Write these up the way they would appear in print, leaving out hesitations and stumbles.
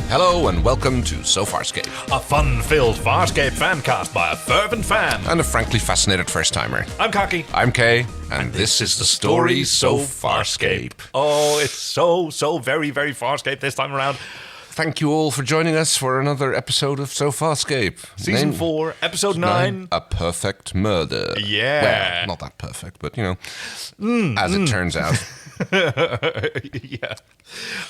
Hello and welcome to So Farscape, a fun-filled Farscape fancast by a fervent fan and a frankly fascinated first-timer. I'm Cocky. I'm Kay, and this is the story So Farscape. Oh, it's so very, very Farscape this time around. Thank you all for joining us for another episode of So Farscape. Season 4, episode 9. A perfect murder. Yeah. Well, not that perfect, but, as it turns out. Yeah.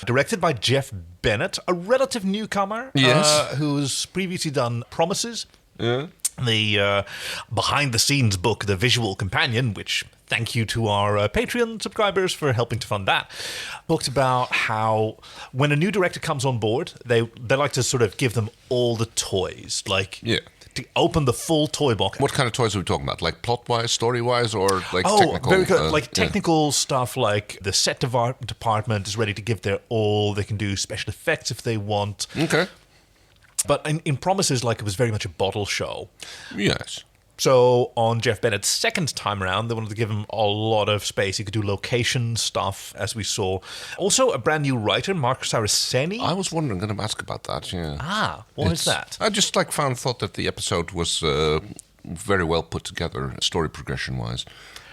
Directed by Geoff Bennett, a relative newcomer. Yes. Who's previously done Promises. Yeah. The behind-the-scenes book, The Visual Companion, which thank you to our Patreon subscribers for helping to fund that, talked about how when a new director comes on board, they like to sort of give them all the toys, to open the full toy box. What kind of toys are we talking about? Like plot-wise, story-wise, or like technical? Oh, very good. Technical stuff, like the set department is ready to give their all. They can do special effects if they want. Okay. But in Promises, it was very much a bottle show. Yes. So on Geoff Bennett's second time around, they wanted to give him a lot of space. He could do location stuff, as we saw. Also, a brand new writer, Mark Saraceni. I was wondering, going to ask about that, yeah. What is that? I just thought that the episode was very well put together, story progression-wise.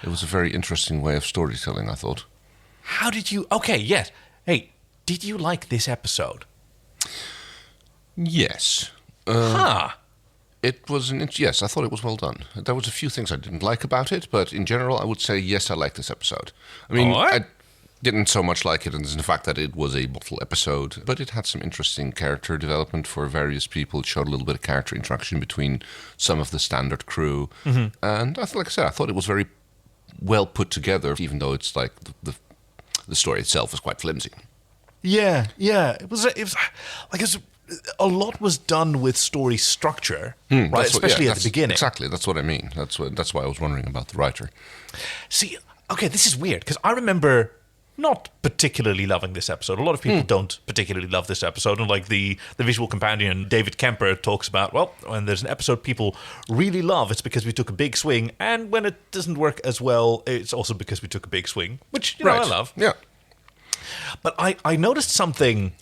It was a very interesting way of storytelling, I thought. How did you... Okay, yes. Hey, did you like this episode? Yes. It was yes, I thought it was well done. There was a few things I didn't like about it, but in general, I would say yes, I like this episode. I mean, I didn't so much like it in the fact that it was a bottle episode, but it had some interesting character development for various people. It showed a little bit of character interaction between some of the standard crew, and I thought it was very well put together, even though it's like the story itself was quite flimsy. Yeah. It was a lot was done with story structure, right? Especially at the beginning. Exactly, that's what I mean. That's why I was wondering about the writer. See, okay, this is weird, because I remember not particularly loving this episode. A lot of people don't particularly love this episode, and like the visual companion, David Kemper, talks about, well, when there's an episode people really love, it's because we took a big swing, and when it doesn't work as well, it's also because we took a big swing, which, I love. Yeah. But I noticed something...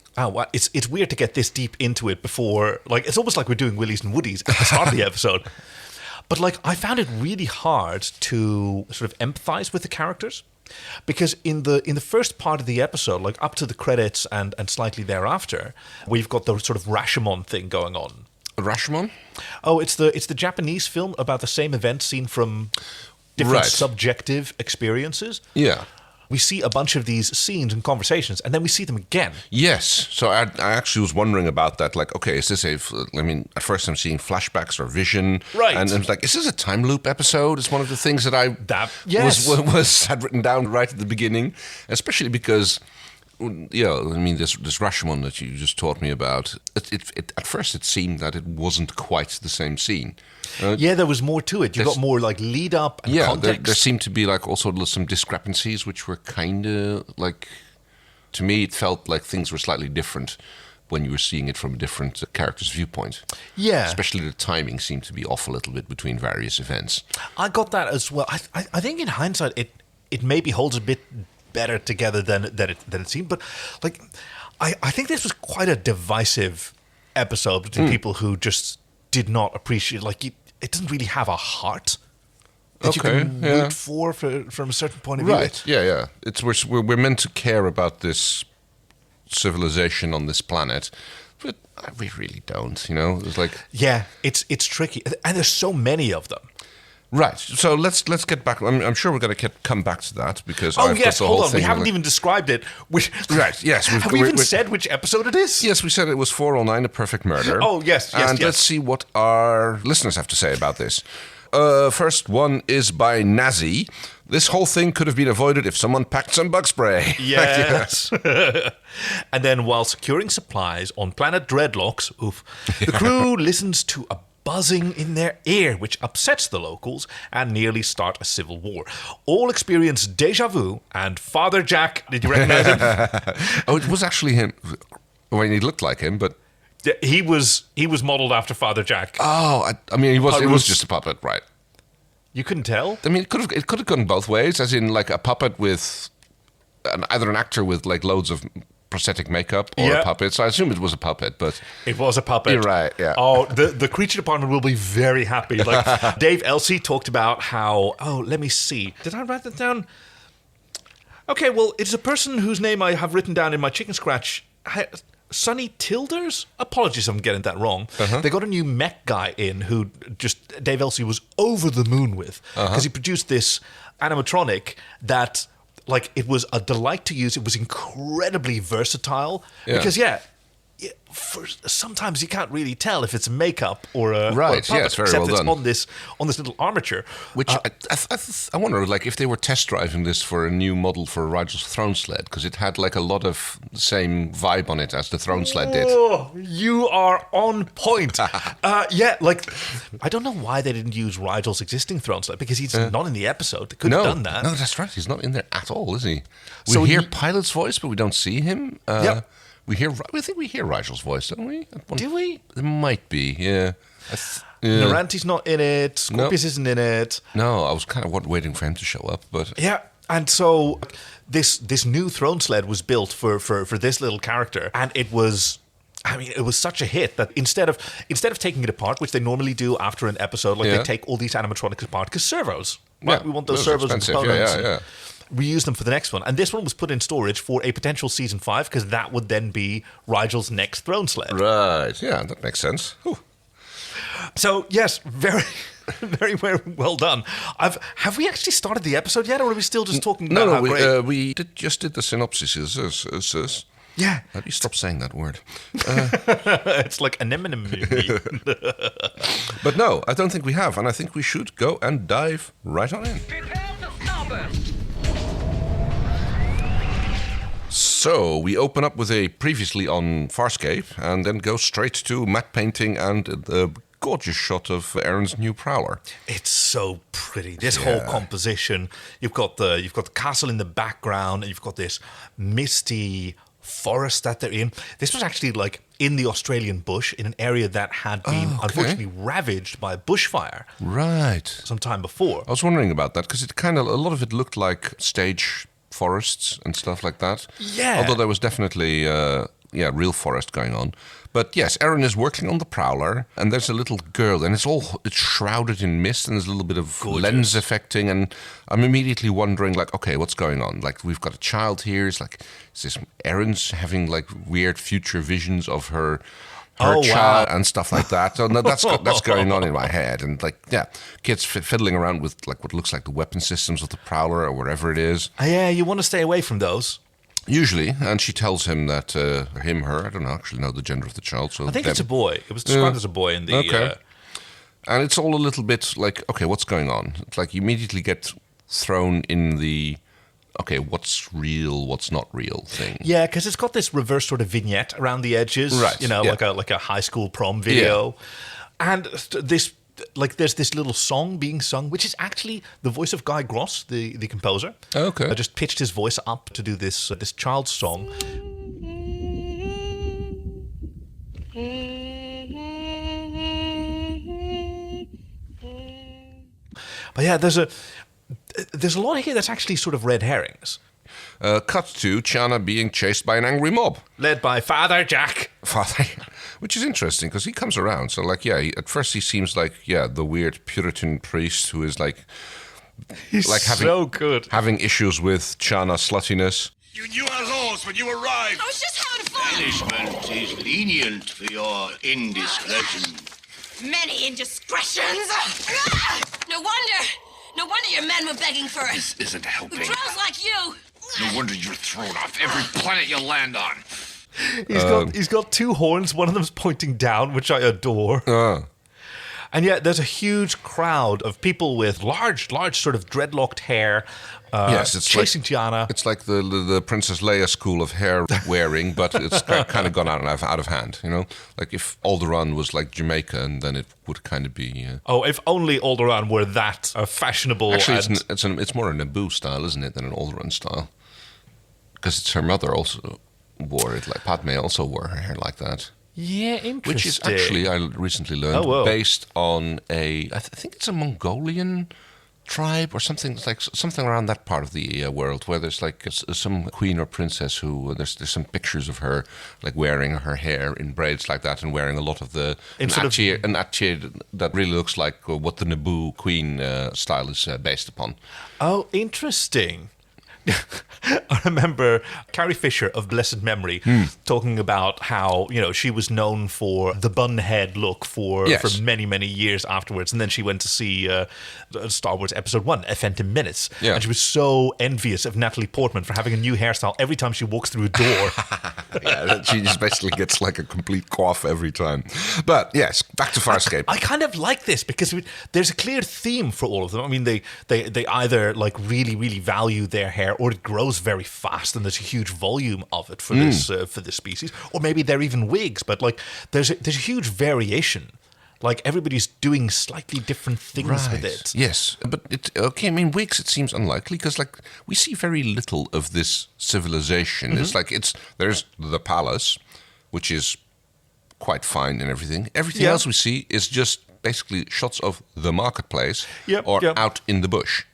it's weird to get this deep into it before... it's almost like we're doing Willies and Woodies at the start of the episode. But, I found it really hard to sort of empathize with the characters. Because in the first part of the episode, up to the credits and slightly thereafter, we've got the sort of Rashomon thing going on. Rashomon? Oh, it's the Japanese film about the same event seen from different subjective experiences. Yeah. We see a bunch of these scenes and conversations, and then we see them again. Yes. So I actually was wondering about that. Is this at first I'm seeing flashbacks or vision. Right. And I'm like, is this a time loop episode? It's one of the things that I had written down right at the beginning, especially because... this Rashomon that you just taught me about, it at first it seemed that it wasn't quite the same scene. There was more to it. You got more lead up and context. There seemed to be also some discrepancies, which were kind of to me it felt like things were slightly different when you were seeing it from a different character's viewpoint. Yeah. Especially the timing seemed to be off a little bit between various events. I got that as well. I think in hindsight it maybe holds a bit better together than it seemed, but I think this was quite a divisive episode between people who just did not appreciate it doesn't really have a heart that you can root for from a certain point of view. Right. Yeah. We're meant to care about this civilization on this planet, but we really don't. It's it's tricky, and there's so many of them. Right, so let's get back. I'm sure we're going to come back to that because hold on, we haven't even described it. Right, yes, have we even said which episode it is? Yes, we said it was 409, A Perfect Murder. Oh yes, and let's see what our listeners have to say about this. First one is by Nazzy. This whole thing could have been avoided if someone packed some bug spray. Yes. And then, while securing supplies on planet Dreadlocks, the crew listens to a buzzing in their ear, which upsets the locals and nearly start a civil war. All experience dejaveu, and Father Jack, did you recognize him? Oh, it was actually him. Well, he looked like him, but... Yeah, he was modeled after Father Jack. Oh, I mean, it was just a puppet, right? You couldn't tell? I mean, it could have gone both ways, as in a puppet with... either an actor with loads of prosthetic makeup or a puppet. So I assume it was a puppet, but... It was a puppet. You're right, yeah. Oh, the creature department will be very happy. Like, Dave Elsey talked about how... Oh, let me see. Did I write that down? Okay, well, it's a person whose name I have written down in my chicken scratch. Sonny Tilders? Apologies if I'm getting that wrong. They got a new mech guy in who just Dave Elsey was over the moon with. Because he produced this animatronic that... Like, it was a delight to use. It was incredibly versatile. Yeah. Because, sometimes you can't really tell if it's makeup or a right. Or a puppet, yes, very except well done. it's on this little armature. Which I wonder, like, if they were test driving this for a new model for Rigel's throne sled, because it had like a lot of the same vibe on it as the throne sled did. Oh, you are on point. Like, I don't know why they didn't use Rigel's existing throne sled, because he's not in the episode. They could have done that. No, that's right. He's not in there at all, is he? We hear Pilot's voice, but we don't see him. I think we hear Rigel's voice, don't we? Do we? It might be, yeah. Naranti's not in it. Scorpius isn't in it. No, I was kind of waiting for him to show up, but... Yeah, and so this new throne sled was built for this little character, and it was... I mean, it was such a hit that instead of taking it apart, which they normally do after an episode, like they take all these animatronics apart, because servos, right? Yeah, we want those servos and components. Yeah. Reuse them for the next one. And this one was put in storage for a potential season 5, because that would then be Rigel's next throne sled. Right, yeah, that makes sense. Whew. So, yes, very, very, very well done. Have we actually started the episode yet, or are we still just talking about how great? We just did the synopsis. Yeah. How do you stop saying that word? It's like anemone. But no, I don't think we have, and I think we should go and dive right on in. So, we open up with a previously on Farscape, and then go straight to matte painting and the gorgeous shot of Aeryn's new prowler. It's so pretty. This whole composition. You've got the castle in the background, and you've got this misty forest that they're in. This was actually like in the Australian bush, in an area that had been unfortunately ravaged by a bushfire. Right. Some time before. I was wondering about that, because a lot of it looked like stage forests and stuff like that. Yeah. Although there was definitely real forest going on. But yes, Aeryn is working on the prowler, and there's a little girl, and it's shrouded in mist, and there's a little bit of lens affecting, and I'm immediately wondering, like, okay, what's going on? Like, we've got a child here. It's like, is this Aeryn's having like weird future visions of her child and stuff like that? So that's going on in my head, and like, kids fiddling around with like what looks like the weapon systems of the prowler or whatever it is. Yeah, you want to stay away from those. Usually, and she tells him that, her, I don't actually know the gender of the child. So I think it's a boy. It was described as a boy in the... Okay. And it's all a little bit like, okay, what's going on? It's like you immediately get thrown in the, okay, what's real, what's not real thing. Yeah, because it's got this reverse sort of vignette around the edges. Right. You know, like a high school prom video. Yeah. And this... Like, there's this little song being sung, which is actually the voice of Guy Gross, the composer. Okay. I just pitched his voice up to do this child's song. But yeah, there's a lot here that's actually sort of red herrings. Cut to Chiana being chased by an angry mob. Led by Father Jack. Which is interesting, because he comes around. So, like, at first he seems like, the weird Puritan priest who is like... He's like so good. Having issues with Chiana's sluttiness. You knew our laws when you arrived. I was just having fun. Punishment is lenient for your indiscretion. Many indiscretions. No wonder your men were begging for it. This isn't helping. Drones like you. No wonder you're thrown off every planet you land on. He's got two horns. One of them's pointing down, which I adore. And yet there's a huge crowd of people with large sort of dreadlocked hair. It's chasing Chiana. It's like the Princess Leia school of hair wearing, but it's kind of gone out of hand. You know, like if Alderaan was like Jamaica, and then it would kind of be. If only Alderaan were that fashionable. Actually, it's more a Naboo style, isn't it, than an Alderaan style? Because it's her mother also wore it. Like Padme also wore her hair like that. Yeah, interesting. Which is actually, I recently learned, based on I think it's a Mongolian tribe or something around that part of the world where there's like some queen or princess who there's some pictures of her like wearing her hair in braids like that and wearing a lot of the an attire that really looks like what the Naboo queen style is based upon. Oh, interesting. I remember Carrie Fisher of blessed memory talking about how, she was known for the bun head look for many, many years afterwards. And then she went to see Star Wars Episode 1, A Phantom Menace. Yeah. And she was so envious of Natalie Portman for having a new hairstyle every time she walks through a door. Yeah, she just basically gets like a complete coif every time. But yes, back to Farscape. I kind of like this because there's a clear theme for all of them. I mean, they either like really, really value their hair or it grows very fast and there's a huge volume of it for this species, or maybe they're even wigs, but like there's a huge variation. Like everybody's doing slightly different things with it. Yes, but wigs it seems unlikely because like we see very little of this civilization. It's like there's the palace, which is quite fine and everything. Everything else we see is just basically shots of the marketplace out in the bush.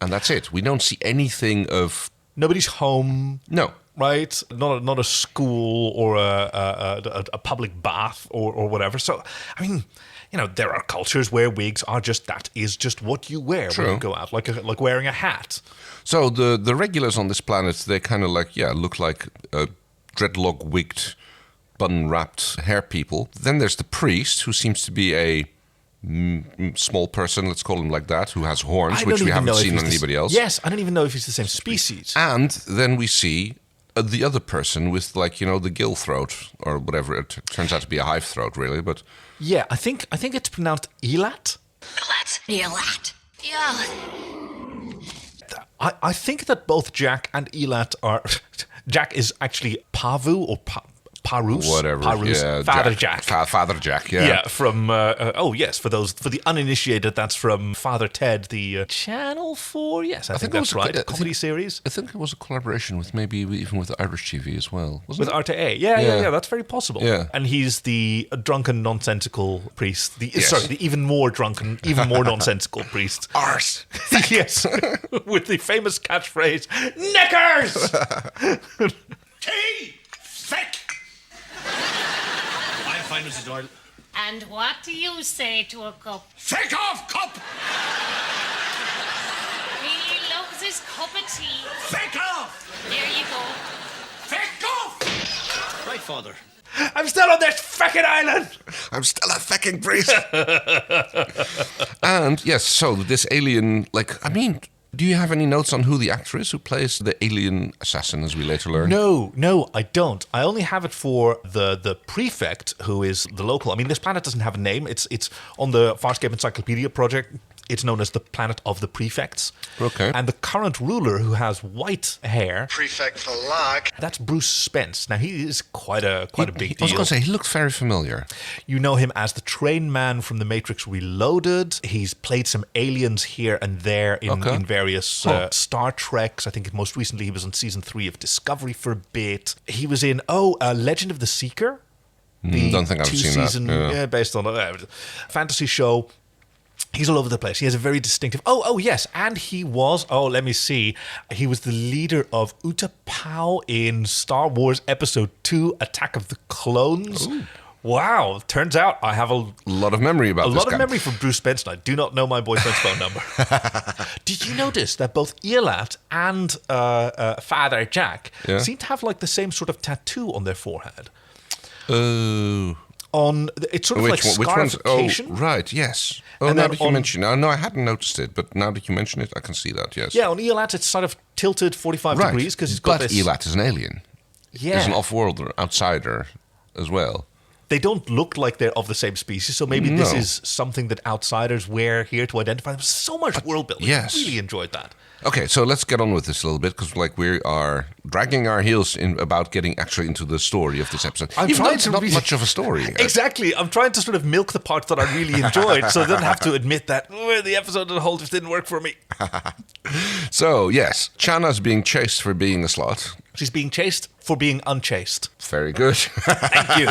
And that's it. We don't see anything of... Nobody's home. No. Right? Not a school or a public bath or whatever. So, I mean, there are cultures where wigs are that is just what you wear when you go out, like wearing a hat. So the regulars on this planet, they kind of look like dreadlock-wigged, bun-wrapped hair people. Then there's the priest, who seems to be a... small person, let's call him like that, who has horns, which we haven't seen on anybody else. Yes, I don't even know if he's the same species. And then we see the other person with the gill throat or whatever. It turns out to be a hive throat, really. But yeah, I think it's pronounced Elat. Elat. Yeah. I think that both Jack and Elat are. Jack is actually Pavu or Parus, whatever. Parus, Father Jack. Father Jack, yeah. Yeah, from, for the uninitiated, that's from Father Ted, the Channel 4, yes, I think that's right, comedy series. I think it was a collaboration with maybe even with Irish TV as well, wasn't it? With RTA, yeah, that's very possible. Yeah. And he's the drunken, nonsensical priest, the even more drunken, even more nonsensical priest. Arse! Yes, with the famous catchphrase, Knickers! Tea! Feck! I'm fine, Mrs. Doyle. And what do you say to a cup? Feck off, cup! He loves his cup of tea. Feck off! There you go. Feck off! Right, Father. I'm still on this fucking island! I'm still a fucking priest! And, yes, so this alien, do you have any notes on who the actor is who plays the alien assassin, as we later learn? No, I don't. I only have it for the Prefect, who is the local. I mean, this planet doesn't have a name. It's on the Farscape Encyclopedia project. It's known as the planet of the Prefects. Okay. And the current ruler, who has white hair... Prefect for luck. That's Bruce Spence. Now, he is quite a big deal. I was going to say, he looks very familiar. You know him as the train man from The Matrix Reloaded. He's played some aliens here and there in various Star Treks. I think most recently he was on Season 3 of Discovery for a bit. He was in, Legend of the Seeker. Don't think I've seen that. Based on a fantasy show. He's all over the place. He has a very distinctive... Oh, yes. And he was... let me see. He was the leader of Utapau in Star Wars Episode 2, Attack of the Clones. Ooh. Wow. Turns out I have a lot of memory about this guy. A lot of memory from Bruce Spence, and I do not know my boyfriend's phone number. Did you notice that both Elat and Father Jack seem to have the same sort of tattoo on their forehead? It's sort of like scarification. Oh, right, yes. Now that you mention it. No, I hadn't noticed it, but now that you mention it, I can see that, yes. Yeah, on Elat, it's sort of tilted 45 degrees because he's got this... But Elat is an alien. Yeah. He's an off-worlder, outsider as well. They don't look like they're of the same species, so maybe this is something that outsiders wear here to identify them. So much world building. Yes. I really enjoyed that. Okay, so let's get on with this a little bit, because we are dragging our heels about getting actually into the story of this episode. Even though it's not much of a story. Exactly. I'm trying to sort of milk the parts that I really enjoyed, so I don't have to admit that the episode as a whole just didn't work for me. So, yes, Chana's being chased for being a slut. She's being chased for being unchaste. Very good. Thank you.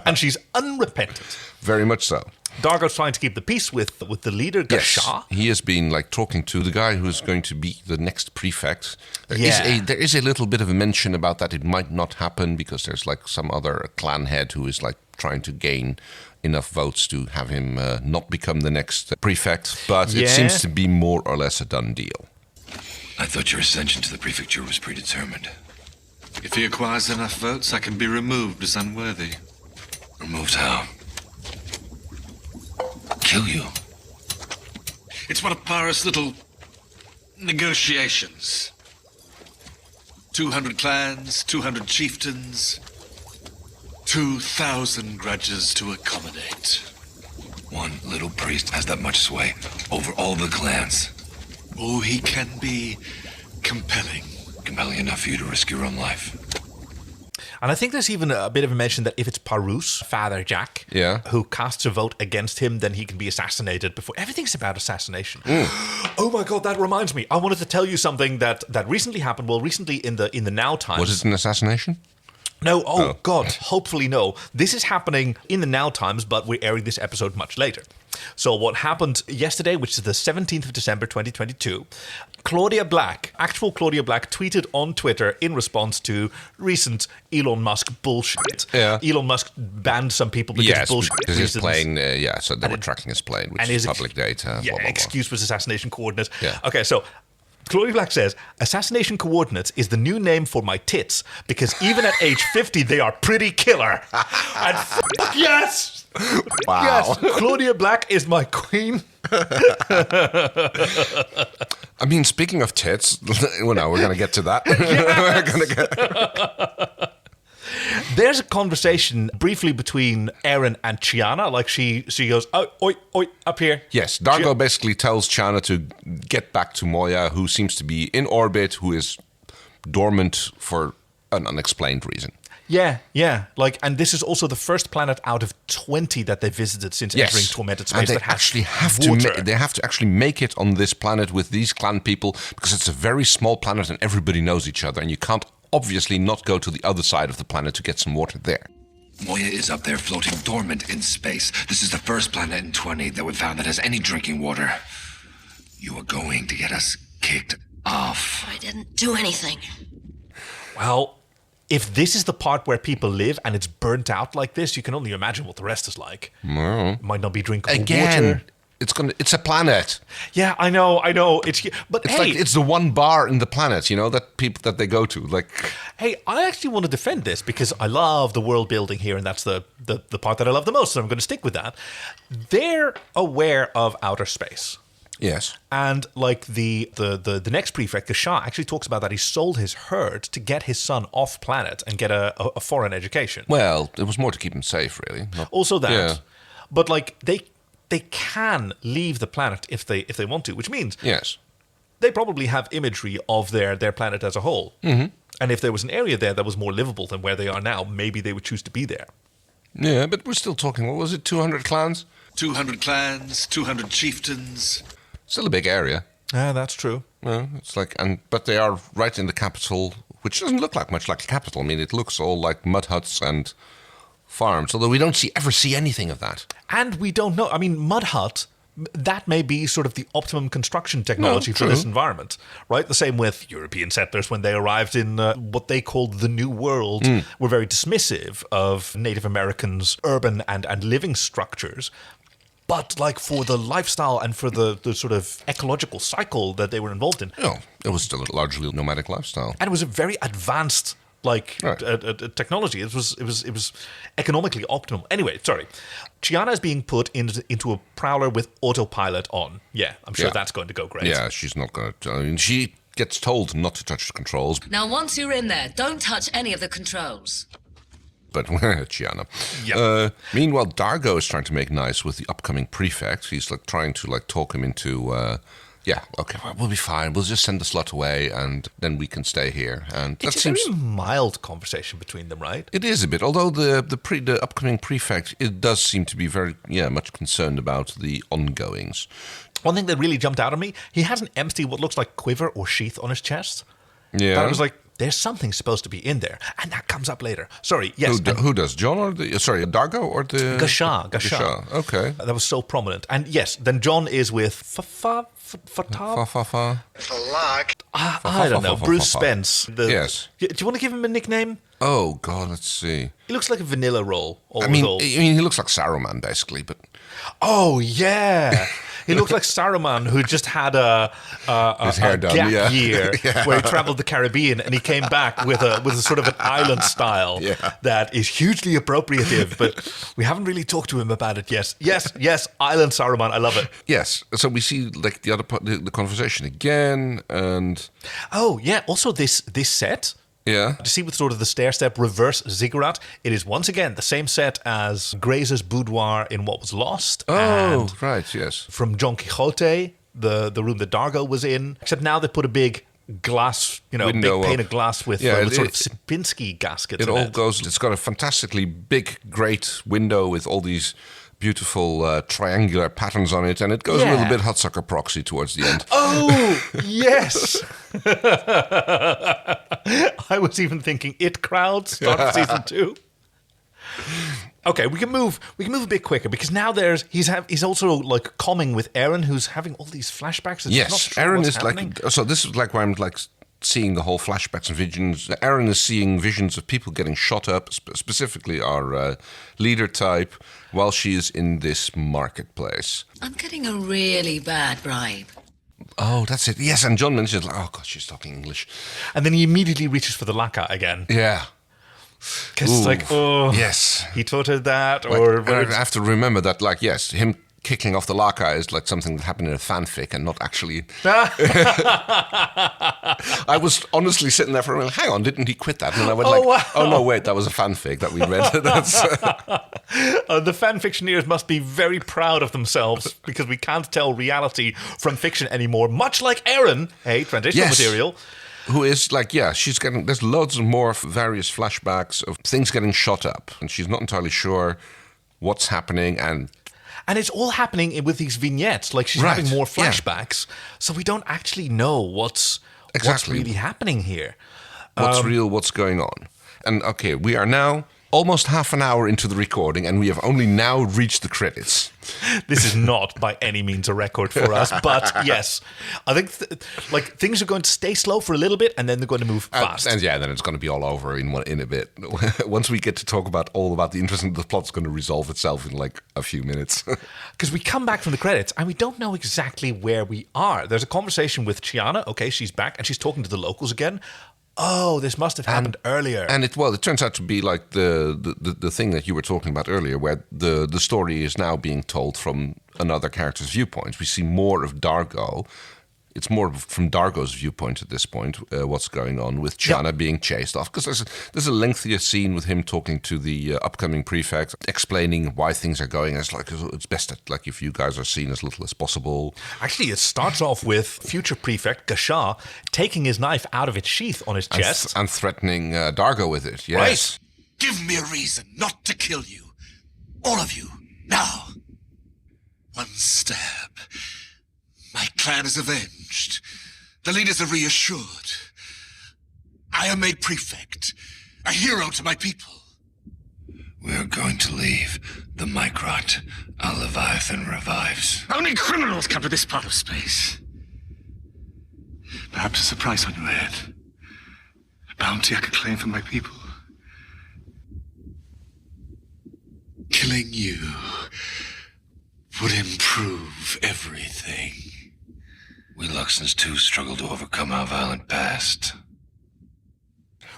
And she's unrepentant. Very much so. Dargo's trying to keep the peace with the leader, Gasha. Yes, he has been like talking to the guy who's going to be the next prefect. There is a little bit of a mention about that it might not happen because there's like some other clan head who is like trying to gain enough votes to have him not become the next prefect. But it seems to be more or less a done deal. I thought your ascension to the prefecture was predetermined. If he acquires enough votes, I can be removed as unworthy. Removed how? Kill you. It's one of Paris' little negotiations. 200 clans, 200 chieftains, 2,000 grudges to accommodate. One little priest has that much sway over all the clans. Oh, he can be compelling. Compelling enough for you to risk your own life. And I think there's even a bit of a mention that if it's Parus, Father Jack, who casts a vote against him, then he can be assassinated before. Everything's about assassination. Oh my God, that reminds me. I wanted to tell you something that recently happened. Well, recently in the Now Times. Was it an assassination? No, God, hopefully no. This is happening in the Now Times, but we're airing this episode much later. So what happened yesterday, which is the 17th of December 2022, actual Claudia Black tweeted on Twitter in response to recent Elon Musk bullshit. Yeah. Elon Musk banned some people because of bullshit because his reasons. plane, so they were tracking his plane, which is public data. Yeah, blah, blah, blah. excuse was assassination coordinates. Yeah. Okay, so Claudia Black says, assassination coordinates is the new name for my tits because even at age 50, they are pretty killer. And yes! Wow. Yes, Claudia Black is my queen. I mean, speaking of tits, well, no, we're going to get to that. There's a conversation briefly between Aeryn and Chiana. Like she goes, oh, oi, up here. Yes, Dargo basically tells Chiana to get back to Moya, who seems to be in orbit, who is dormant for an unexplained reason. Yeah. And this is also the first planet out of 20 that they visited since entering tormented space. And they that actually has have water. they have to actually make it on this planet with these clan people because it's a very small planet and everybody knows each other, and you can't obviously not go to the other side of the planet to get some water there. Moya is up there floating dormant in space. This is the first planet in 20 that we found that has any drinking water. You are going to get us kicked off. I didn't do anything. Well, if this is the part where people live and it's burnt out like this, you can only imagine what the rest is like. No. Might not be drinkable Again, water. It's a planet. Yeah, I know. It's the one bar in the planet, that they go to. Like, hey, I actually want to defend this because I love the world building here, and that's the part that I love the most, so I'm going to stick with that. They're aware of outer space. yes. And like the next prefect, the Shah, actually talks about that he sold his herd to get his son off planet and get a foreign education. Well, it was more to keep him safe, really. Also that. Yeah. But like they can leave the planet if they want to, which means Yes. they probably have imagery of their planet as a whole. Mm-hmm. And if there was an area there that was more livable than where they are now, maybe they would choose to be there. Yeah, but we're still talking, what was it, 200 clans? 200 clans, 200 chieftains. Still a big area. Yeah, that's true. Well, it's like, but they are right in the capital, which doesn't look like much like a capital. I mean, it looks all like mud huts and farms, although we don't ever see anything of that. And we don't know. I mean, mud hut, that may be sort of the optimum construction technology for this environment, right? The same with European settlers when they arrived in what they called the New World, were very dismissive of Native Americans' urban and living structures. But like for the lifestyle and for the sort of ecological cycle that they were involved in. No, it was still a largely nomadic lifestyle. And it was a very advanced technology. It was economically optimal. Anyway, sorry. Chiana is being put into a prowler with autopilot on. Yeah, I'm sure that's going to go great. Yeah, she's not going to. I mean, she gets told not to touch the controls. Now, once you're in there, don't touch any of the controls. But Chiana. Yep. Meanwhile, Dargo is trying to make nice with the upcoming prefect. He's like trying to like talk him into. Okay, well, we'll be fine. We'll just send the slut away, and then we can stay here. And it's a very mild conversation between them, right? It is a bit. Although the upcoming prefect, it does seem to be very much concerned about the ongoings. One thing that really jumped out at me: he has an empty, what looks like quiver or sheath on his chest. Yeah, that was like, there's something supposed to be in there. And that comes up later. Sorry, yes. Who does? John or Dargo or the... Gasha. Okay. That was so prominent. And yes, then John is with Fatab? I don't know. Bruce Spence. Yes. Do you want to give him a nickname? Oh, God, let's see. He looks like a vanilla roll. I mean, he looks like Saruman, basically, but... Oh, yeah. He looks like Saruman, who just had a gap year where he traveled the Caribbean and he came back with a sort of an island style that is hugely appropriative, but we haven't really talked to him about it yet. Yes, Island Saruman, I love it. Yes, so we see like the other part, the conversation again, and... Oh, yeah, also this set... Yeah. To see with sort of the stair-step reverse ziggurat, it is once again the same set as Grace's boudoir in What Was Lost. Oh, right, yes. From Don Quixote, the room that Dargo was in. Except now they put a big glass, window big pane of glass with sort of Sierpinski gaskets in it. It all goes, it's got a fantastically big, great window with all these beautiful triangular patterns on it, and it goes a little bit Hudsucker Proxy towards the end. Oh, yes! I was even thinking It Crowd, start of season 2. Okay, we can move a bit quicker because now he's also like comming with Aeryn, who's having all these flashbacks. Yes, Aeryn is happening. So this is like where I'm like seeing the whole flashbacks and visions. Aeryn is seeing visions of people getting shot up, specifically our leader type, while she is in this marketplace. I'm getting a really bad bribe. Oh, that's it. Yes, and John mentions, like, oh, God, she's talking English. And then he immediately reaches for the lacquer again. Yeah. Because it's like, oh, yes, he taught her that. Or I have to remember that, like, yes, him kicking off the lacquer is like something that happened in a fanfic and not actually... I was honestly sitting there for a minute, hang on, didn't he quit that? And I went oh no, wait, that was a fanfic that we read. The fanfictioneers must be very proud of themselves because we can't tell reality from fiction anymore, much like Aeryn, transitional material. Who is like, there's loads of more various flashbacks of things getting shot up, and she's not entirely sure what's happening, and it's all happening with these vignettes. Like she's having more flashbacks, so we don't actually know what's really happening here. What's real, what's going on. And okay, we are now almost half an hour into the recording, and we have only now reached the credits. This is not by any means a record for us, but yes, I think things are going to stay slow for a little bit, and then they're going to move fast. And then it's going to be all over in a bit. Once we get to talk about the interesting, the plot's going to resolve itself in like a few minutes. Because we come back from the credits, and we don't know exactly where we are. There's a conversation with Chiana. Okay, she's back, and she's talking to the locals again. Oh, this must have happened earlier. And it turns out to be like the thing that you were talking about earlier, where the story is now being told from another character's viewpoint. We see more of Dargo. It's more from Dargo's viewpoint at this point, what's going on with Chiana being chased off. Because there's a lengthier scene with him talking to the upcoming prefect, explaining why things are going. It's like, it's best that, like, if you guys are seen as little as possible. Actually, it starts off with future prefect Gasha taking his knife out of its sheath on his chest. And threatening Dargo with it, yes. Right. Give me a reason not to kill you. All of you. Now. One stab. My clan is avenged. The leaders are reassured. I am made prefect, a hero to my people. We're going to leave the Mykrot. Our Leviathan revives. Only criminals come to this part of space. Perhaps there's a price on your head. A bounty I could claim for my people. Killing you would improve everything. We Luxons too struggle to overcome our violent past.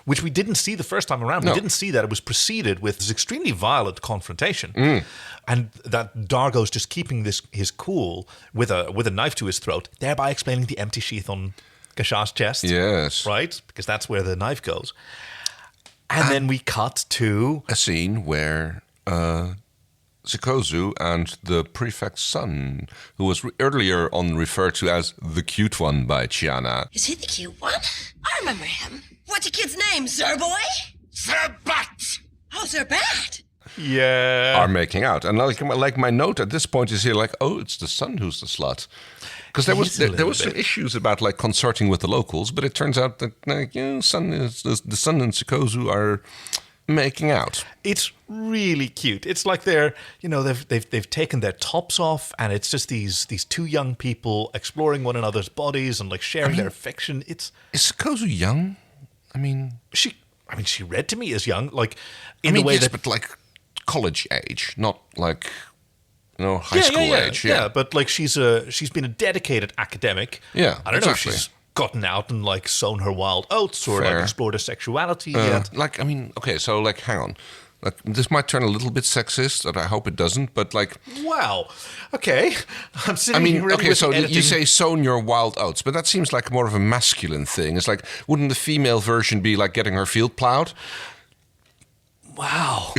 Which we didn't see the first time around. No. We didn't see that. It was preceded with this extremely violent confrontation. And that Dargo's just keeping his cool with a knife to his throat, thereby explaining the empty sheath on Gasha's chest. Yes. Right? Because that's where the knife goes. And then we cut to a scene where Sikozu and the prefect's son, who was earlier on referred to as the cute one by Chiana. Is he the cute one? I remember him. What's your kid's name, Zerboy? Zerbat! Oh, Zerbat. are making out. And like my note at this point is here, like, oh, it's the son who's the slut. Because there was some issues about like consorting with the locals, but it turns out that the son and Sikozu are making out. It's really cute. It's like they're, they've taken their tops off, and it's just these two young people exploring one another's bodies and like sharing their affection. Is Sikozu young? She read to me as young, like in the way that, but like college age, not like high school age. Yeah, but like she's been a dedicated academic. Yeah, I don't know if she's gotten out and like sown her wild oats or like explored her sexuality yet. So like, hang on. Like, this might turn a little bit sexist, and I hope it doesn't, but like... Wow. Okay. I'm sitting here okay, so editing. You say sown your wild oats, but that seems like more of a masculine thing. It's like, wouldn't the female version be like getting her field plowed? Wow.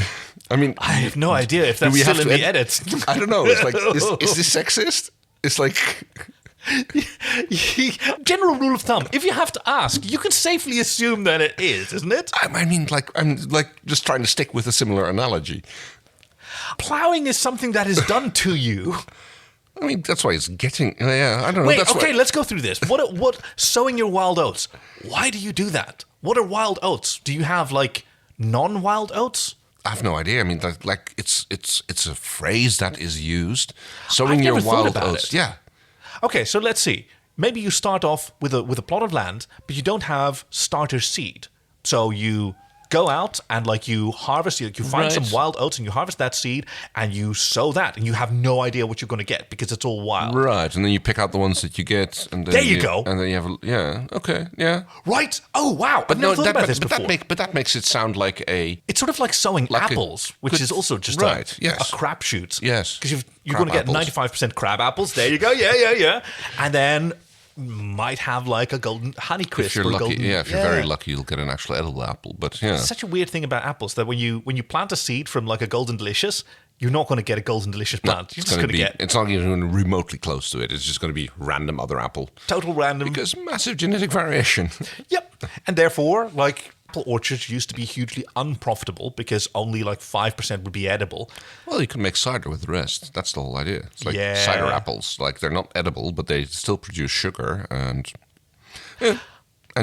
I have no idea if that's still in the edits. I don't know. It's like, is this sexist? It's like... General rule of thumb, if you have to ask, you can safely assume that it is, isn't it? I'm just trying to stick with a similar analogy. Plowing is something that is done to you. That's why it's getting... Yeah, I don't know. Wait, let's go through this. What sowing your wild oats? Why do you do that? What are wild oats? Do you have, like, non-wild oats? I have no idea. It's a phrase that is used. Sowing your wild oats. Yeah. Okay, so let's see. Maybe you start off with a plot of land, but you don't have starter seed. So you go out and like you harvest, you find some wild oats and you harvest that seed and you sow that, and you have no idea what you're going to get because it's all wild. Right, and then you pick out the ones that you get. And then there you go. And then you have okay, yeah. Right. Oh wow! I've never thought about this before. But that makes it sound like a. It's sort of like sowing apples, which is also just a crapshoot. Yes, because you're going to get 95% crab apples. There you go. Yeah. And then might have like a golden Honeycrisp. If you're lucky, if you're very lucky, you'll get an actual edible apple. But yeah, it's such a weird thing about apples that when you plant a seed from like a Golden Delicious, you're not going to get a Golden Delicious plant. You're just going to get. It's not even remotely close to it. It's just going to be random other apple. Total random. Because massive genetic variation. Yep, and therefore, like, apple orchards used to be hugely unprofitable because only like 5% would be edible. Well, you can make cider with the rest. That's the whole idea. It's like cider apples. Like, they're not edible, but they still produce sugar and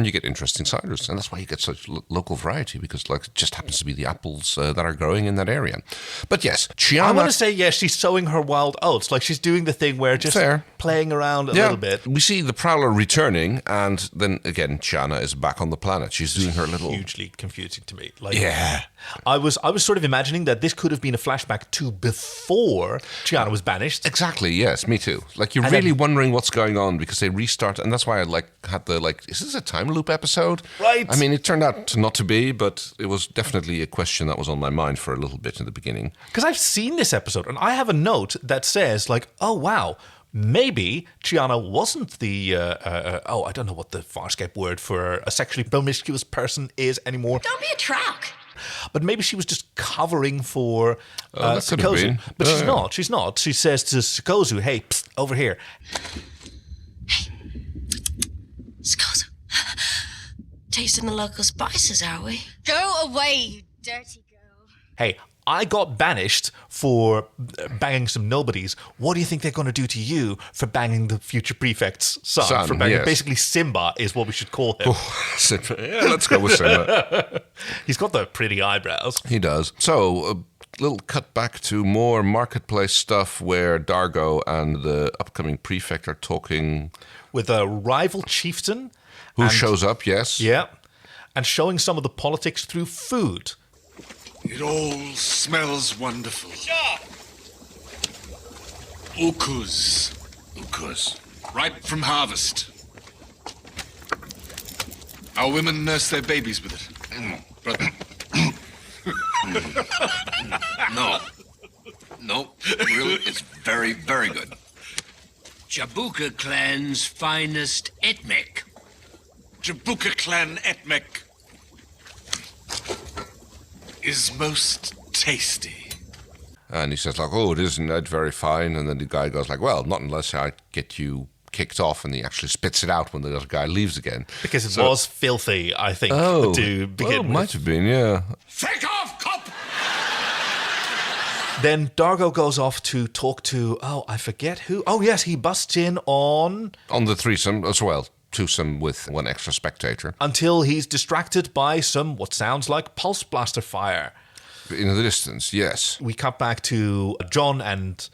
you get interesting ciders. And that's why you get such local variety, because like it just happens to be the apples that are growing in that area. But yes, Chiana... I want to say, she's sowing her wild oats. Like, she's doing the thing where just playing around a little bit. We see the Prowler returning, and then again, Chiana is back on the planet. She's doing her little... Hugely confusing to me. Like, I was sort of imagining that this could have been a flashback to before Chiana was banished. Exactly, yes, me too. Like, you're really wondering what's going on because they restart, and that's why I had the, is this a time loop episode? Right. I mean, it turned out not to be, but it was definitely a question that was on my mind for a little bit in the beginning. Because I've seen this episode, and I have a note that says, like, oh, wow, maybe Chiana wasn't the, I don't know what the Farscape word for a sexually promiscuous person is anymore. Don't be a trout. But maybe she was just covering for Sikozu. But she's not. She says to Sikozu, hey, psst, over here. Hey, Sikozu. Tasting the local spices, are we? Go away, you dirty girl. Hey, I got banished for banging some nobodies. What do you think they're going to do to you for banging the future prefect's son? For banging, basically, Simba is what we should call him. Yeah, let's go with Simba. He's got the pretty eyebrows. He does. So, a little cut back to more marketplace stuff where Dargo and the upcoming prefect are talking with a rival chieftain who shows up. Yes, yeah, and showing some of the politics through food. It all smells wonderful. Ukus. Ripe from harvest. Our women nurse their babies with it. Brother. No, really, it's very, very good. Jabuka clan's finest etmek. Jabuka clan etmek is most tasty. And he says, like, oh, it isn't that very fine. And then the guy goes like, well, not unless I get you kicked off. And he actually spits it out when the other guy leaves again. Because it was filthy, I think, to begin with. Might have been, yeah. Take off, cop! Then Dargo goes off to talk to, I forget who. Oh, yes, he busts in on the threesome as well. Twosome with one extra spectator. Until he's distracted by some, what sounds like pulse blaster fire. In the distance, yes. We cut back to John and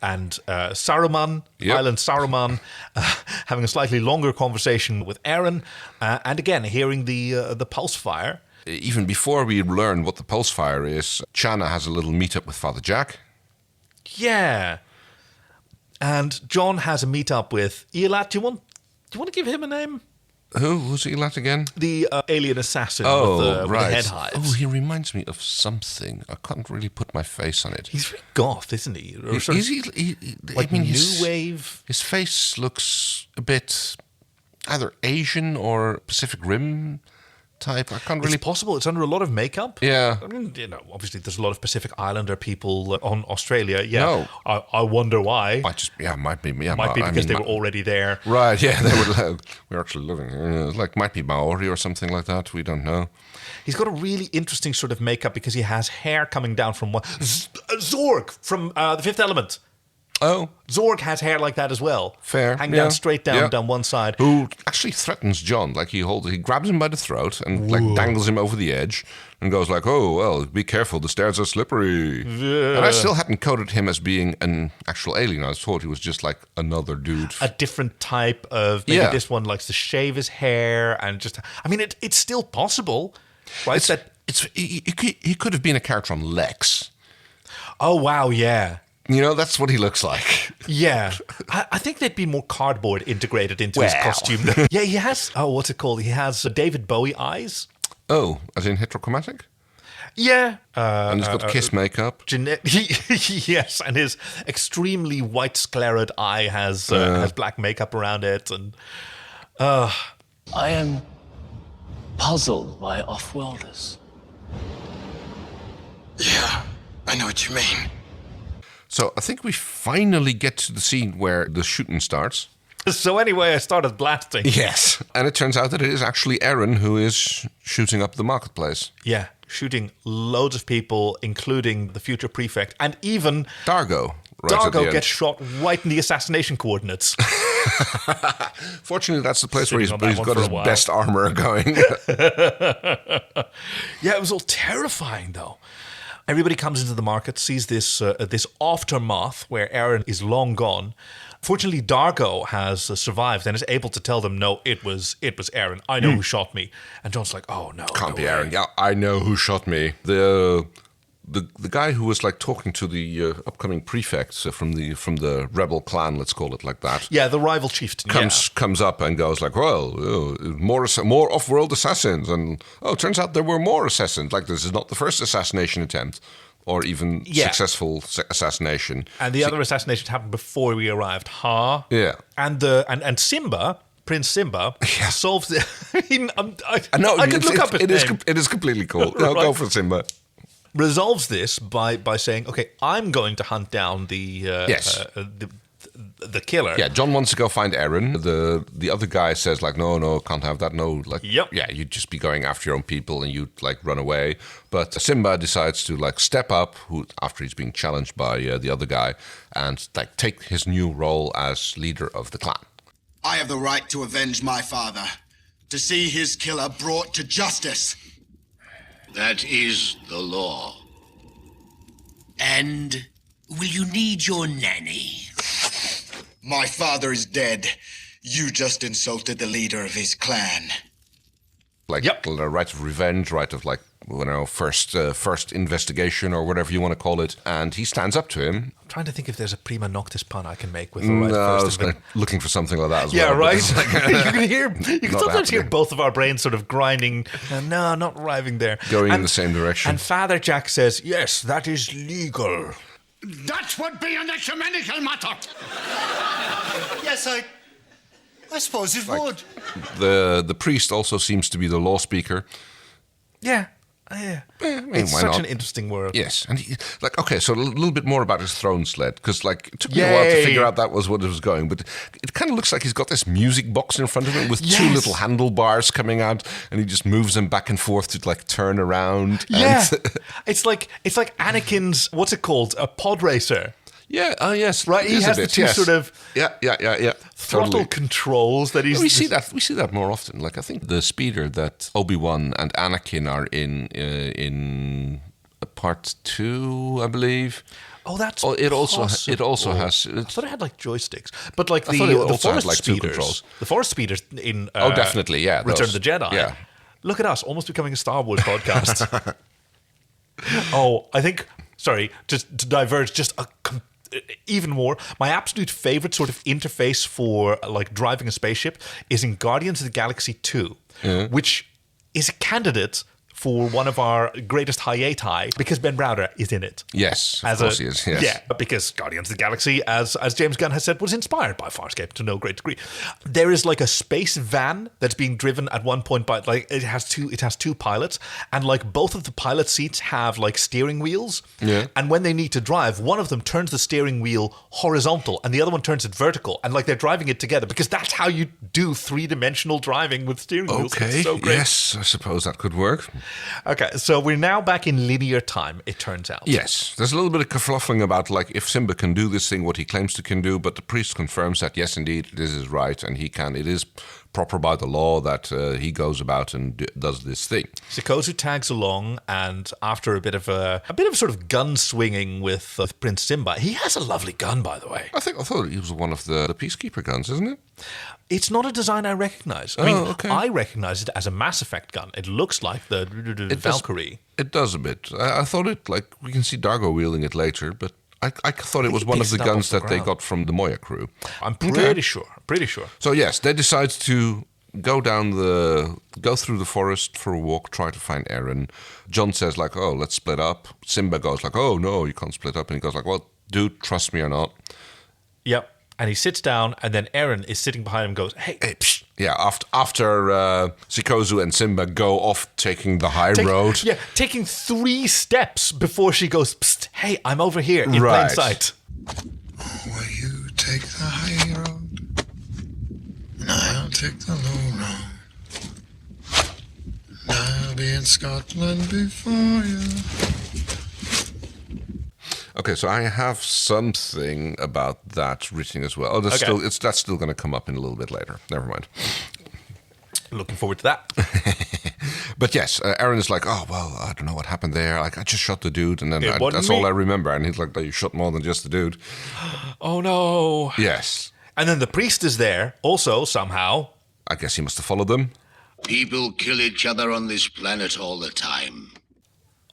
Saruman, Island Saruman, having a slightly longer conversation with Aeryn, and again, hearing the pulse fire. Even before we learn what the pulse fire is, Chana has a little meet-up with Father Jack. Yeah. And John has a meet-up with Elat. Do you want to give him a name? Who's Elat again? The alien assassin with the head hives. Oh, he reminds me of something. I can't really put my face on it. He's very goth, isn't he? New wave. His face looks a bit either Asian or Pacific Rim type. I can't really... It's possible. It's under a lot of makeup. Yeah. I mean, obviously there's a lot of Pacific Islander people on Australia. Yeah. No. I wonder why. Might be because they were already there. Right, yeah. We're actually living here. Might be Maori or something like that. We don't know. He's got a really interesting sort of makeup because he has hair coming down from Zorg from The Fifth Element. Oh. Zorg has hair like that as well. Fair. Hanging down straight down one side. Who actually threatens John. He grabs him by the throat and dangles him over the edge and goes like, oh, well, be careful, the stairs are slippery. Yeah. And I still hadn't coded him as being an actual alien. I thought he was just like another dude. A different type of, maybe this one likes to shave his hair and just, I mean, it's still possible. Right? He could have been a character on Lex. Oh, wow, yeah. That's what he looks like. Yeah. I think they'd be more cardboard integrated into his costume. Yeah, he has, what's it called? He has David Bowie eyes. Oh, as in heterochromatic? Yeah. And he's got kiss makeup. Yes, and his extremely white sclerid eye has black makeup around it. And I am puzzled by off-worlders. Yeah, I know what you mean. So I think we finally get to the scene where the shooting starts. So anyway, I started blasting. Yes. And it turns out that it is actually Aeryn who is shooting up the marketplace. Yeah, shooting loads of people, including the future prefect, and even... Dargo. Dargo gets shot right in the assassination coordinates. Fortunately, that's the place where he's got his best armor going. Yeah, it was all terrifying, though. Everybody comes into the market, sees this aftermath where Aeryn is long gone. Fortunately, Dargo has survived and is able to tell them, no, it was Aeryn. I know who shot me. And John's like, oh, no. Can't be Aeryn. Yeah, I know who shot me. The guy who was talking to the upcoming prefects from the rebel clan, let's call it like that. Yeah, the rival chieftain. Comes up and goes like, well, more off-world assassins, and turns out there were more assassins. This is not the first assassination attempt, or even successful assassination. And the other assassination happened before we arrived. Yeah. And Simba. Prince Simba solves it. I could look up his name. It is completely cool. Right. Go for Simba. Resolves this by saying, okay, I'm going to hunt down the killer. Yeah, John wants to go find Aeryn. The other guy says no, can't have that. No, yeah, you'd just be going after your own people and you'd run away. But Simba decides to step up, after he's being challenged by the other guy, and take his new role as leader of the clan. I have the right to avenge my father, to see his killer brought to justice. That is the law. And will you need your nanny? My father is dead. You just insulted the leader of his clan. The right of revenge, right of first investigation or whatever you want to call it. And he stands up to him. I'm trying to think if there's a prima noctis pun I can make with the right of first investigation. Looking for something like that as well. Yeah, right. You can sometimes hear both of our brains sort of grinding. No, not arriving there. Going in the same direction. And Father Jack says, yes, that is legal. That would be an ecumenical matter. Yes, I suppose it would. The priest also seems to be the law speaker. Yeah. It's such an interesting world. Yes, and so a little bit more about his throne sled, because it took me a while to figure out that was what it was going, but it kind of looks like he's got this music box in front of him with two little handlebars coming out, and he just moves them back and forth to turn around. Yeah, it's like Anakin's, what's it called, a pod racer. Yeah. Oh, yes. Right. He has the two sort of throttle controls that he's. We see that more often. I think the speeder that Obi-Wan and Anakin are in part 2, I believe. Oh, that's. It also has. I thought it had joysticks, but the forest speeders. The forest speeders in. Definitely, yeah. Return of the Jedi. Yeah. Look at us, almost becoming a Star Wars podcast. I think. Sorry, just to diverge, even more, my absolute favorite sort of interface for driving a spaceship is in Guardians of the Galaxy 2, which is a candidate for one of our greatest hiati because Ben Browder is in it. Yes, of course he is. Yes. Yeah, because Guardians of the Galaxy, as James Gunn has said, was inspired by Farscape to no great degree. There is a space van that's being driven at one point by it has two pilots, and both of the pilot seats have steering wheels. Yeah. And when they need to drive, one of them turns the steering wheel horizontal and the other one turns it vertical, and they're driving it together because that's how you do 3-dimensional driving with steering wheels. Okay. It's so great. Yes, I suppose that could work. Okay, so we're now back in linear time, it turns out. Yes, there's a little bit of kerfluffling about if Simba can do this thing, what he claims to can do, but the priest confirms that yes, indeed, this is right, and he can. It is proper by the law that he goes about and does this thing. Sikozu tags along, and after a bit of sort of gun swinging with Prince Simba, he has a lovely gun, by the way. I thought he was one of the Peacekeeper guns, isn't it? It's not a design I recognize. I recognize it as a Mass Effect gun. It looks like the Valkyrie. It does a bit. I thought it, we can see Dargo wielding it later, but I thought it was one of the guns that they got from the Moya crew. I'm pretty sure. So yes, they decide to go through the forest for a walk, try to find Aeryn. John says let's split up. Simba goes oh no, you can't split up. And he goes well, dude, trust me or not. Yep. And he sits down, and then Aeryn is sitting behind him and goes, hey, psh. Yeah, after Sikozu and Simba go off taking the high road. Yeah, taking 3 steps before she goes, psst, hey, I'm over here in plain sight. Will you take the high road? And I'll take the low road. And I'll be in Scotland before you. Okay, so I have something about that written as well. Oh, that's still going to come up in a little bit later. Never mind. Looking forward to that. But yes, Aeryn is oh, well, I don't know what happened there. I just shot the dude, and then that's all I remember. And he's you shot more than just the dude. Oh, no. Yes. And then the priest is there, also, somehow. I guess he must have followed them. People kill each other on this planet all the time.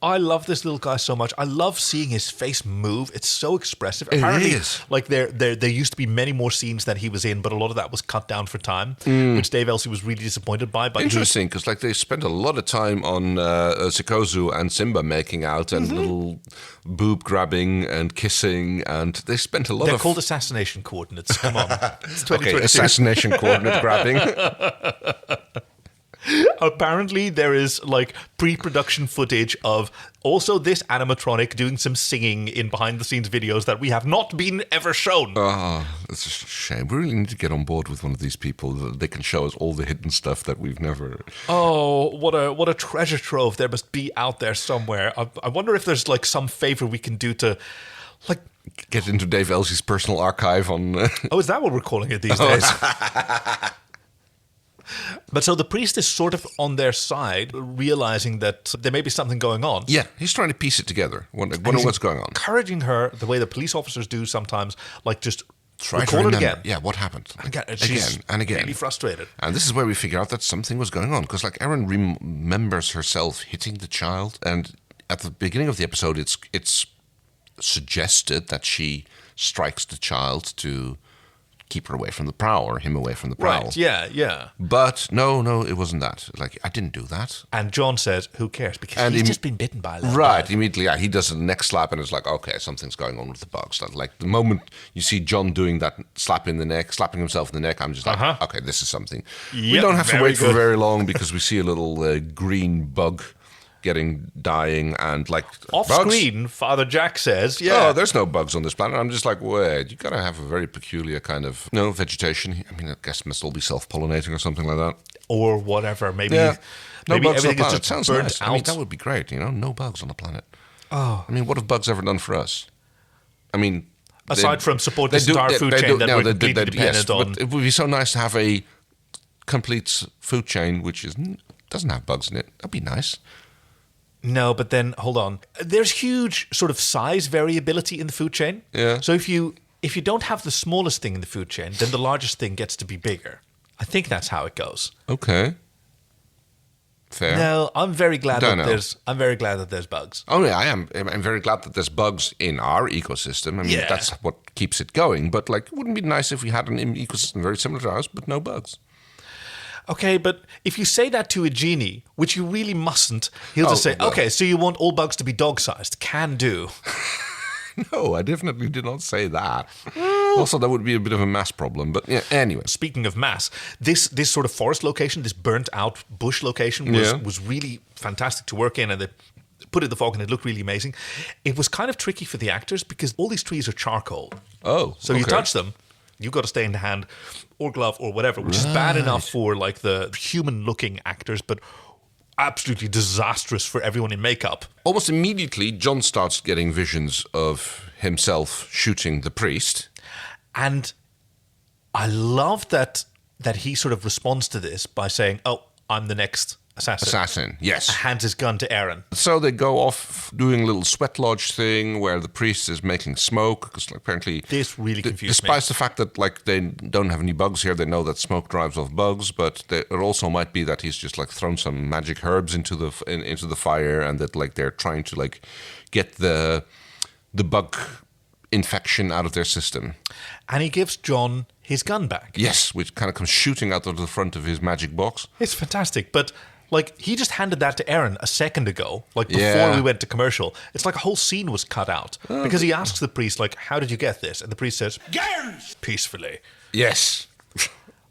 I love this little guy so much. I love seeing his face move. It's so expressive. Apparently, it is. There used to be many more scenes that he was in, but a lot of that was cut down for time, which Dave Elsey was really disappointed by. But interesting, because they spent a lot of time on Sikozu and Simba making out and little boob grabbing and kissing, and they spent a lot They're called assassination coordinates. Come on. It's 2022. Okay, assassination coordinate grabbing. Apparently there is pre-production footage of also this animatronic doing some singing in behind the scenes videos that we have not been ever shown. Oh, that's a shame. We really need to get on board with one of these people. They can show us all the hidden stuff that we've never... Oh, what a treasure trove there must be out there somewhere. I wonder if there's some favor we can do to get into Dave Elsey's personal archive on... Oh, is that what we're calling it these days? But so the priest is sort of on their side, realizing that there may be something going on. Yeah, he's trying to piece it together, wonder what's going on. Encouraging her the way the police officers do sometimes, just try record it again. Yeah, what happened? Again and again. Really frustrated. And this is where we figure out that something was going on, because Aeryn remembers herself hitting the child, and at the beginning of the episode, it's suggested that she strikes the child to keep her away from the prowl, or him away from the prowl. Right, yeah. But no, it wasn't that. I didn't do that. And John says, who cares? Because he's just been bitten by a little bug. Immediately, he does a neck slap, and it's okay, something's going on with the bug. So, the moment you see John doing that, slapping himself in the neck, I'm just okay, this is something. Yep, we don't have to wait good. for very long, because we see a little green bug dying, and like off bugs? screen, Father Jack says, "Oh, there's no bugs on this planet." I'm just like, wait, you gotta have a very peculiar kind of vegetation. I mean, I guess it must all be self-pollinating or something like that, or whatever. Maybe no bugs on the everything is planet. just Sounds burnt nice. out. I mean, that would be great. No bugs on the planet. Oh, I mean, what have bugs ever done for us? I mean, aside from support this entire food chain that we're completely dependent on. But it would be so nice to have a complete food chain which doesn't have bugs in it. That'd be nice. No, but then hold on. There's huge sort of size variability in the food chain. Yeah. So if you don't have the smallest thing in the food chain, then the largest thing gets to be bigger. I think that's how it goes. Okay. Fair. No, I'm very glad that there's bugs. Oh yeah, I am. I'm very glad that there's bugs in our ecosystem. I mean, that's what keeps it going. But like, it wouldn't be nice if we had an ecosystem very similar to ours, but no bugs. Okay, but if you say that to a genie, which you really mustn't, he'll just say, well. okay, so you want all bugs to be dog-sized. Can do. No, I definitely did not say that. Also, that would be a bit of a mass problem. But yeah, anyway. Speaking of mass, this sort of forest location, this burnt-out bush location was really fantastic to work in, and they put it in the fog and it looked really amazing. It was kind of tricky for the actors because all these trees are charcoal. Oh, so you touch them, you've got to stay in the hand or glove or whatever, which is bad enough for like the human-looking actors, but absolutely disastrous for everyone in makeup. Almost immediately, John starts getting visions of himself shooting the priest. And I love that he sort of responds to this by saying, oh, I'm the next assassin. Yes. Hands his gun to Aeryn. So they go off doing a little sweat lodge thing where the priest is making smoke, because apparently this really confused me. Despite the fact that like they don't have any bugs here, they know that smoke drives off bugs, but it also might be that he's just like thrown some magic herbs into the fire, and that like they're trying to like get the bug infection out of their system. And he gives John his gun back. Yes, which kind of comes shooting out of the front of his magic box. It's fantastic, but like he just handed that to Aeryn a second ago, like before we went to commercial. It's like a whole scene was cut out because he asks the priest, like, "How did you get this?" And the priest says, "Yes, peacefully." Yes.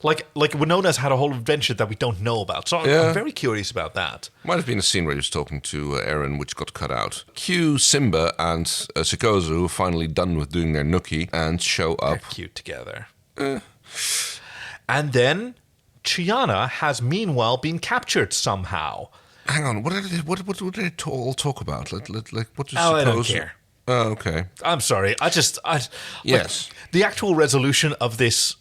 Like Winona's had a whole adventure that we don't know about. So I'm very curious about that. Might have been a scene where he was talking to Aeryn, which got cut out. Cue Simba and Sikozu finally done with doing their nookie and show up. They're cute together. And then Chiana has meanwhile been captured somehow. Hang on, what did they all talk about? Like, what does I don't care. Oh, okay. I'm sorry. Yes. Like, the actual resolution of this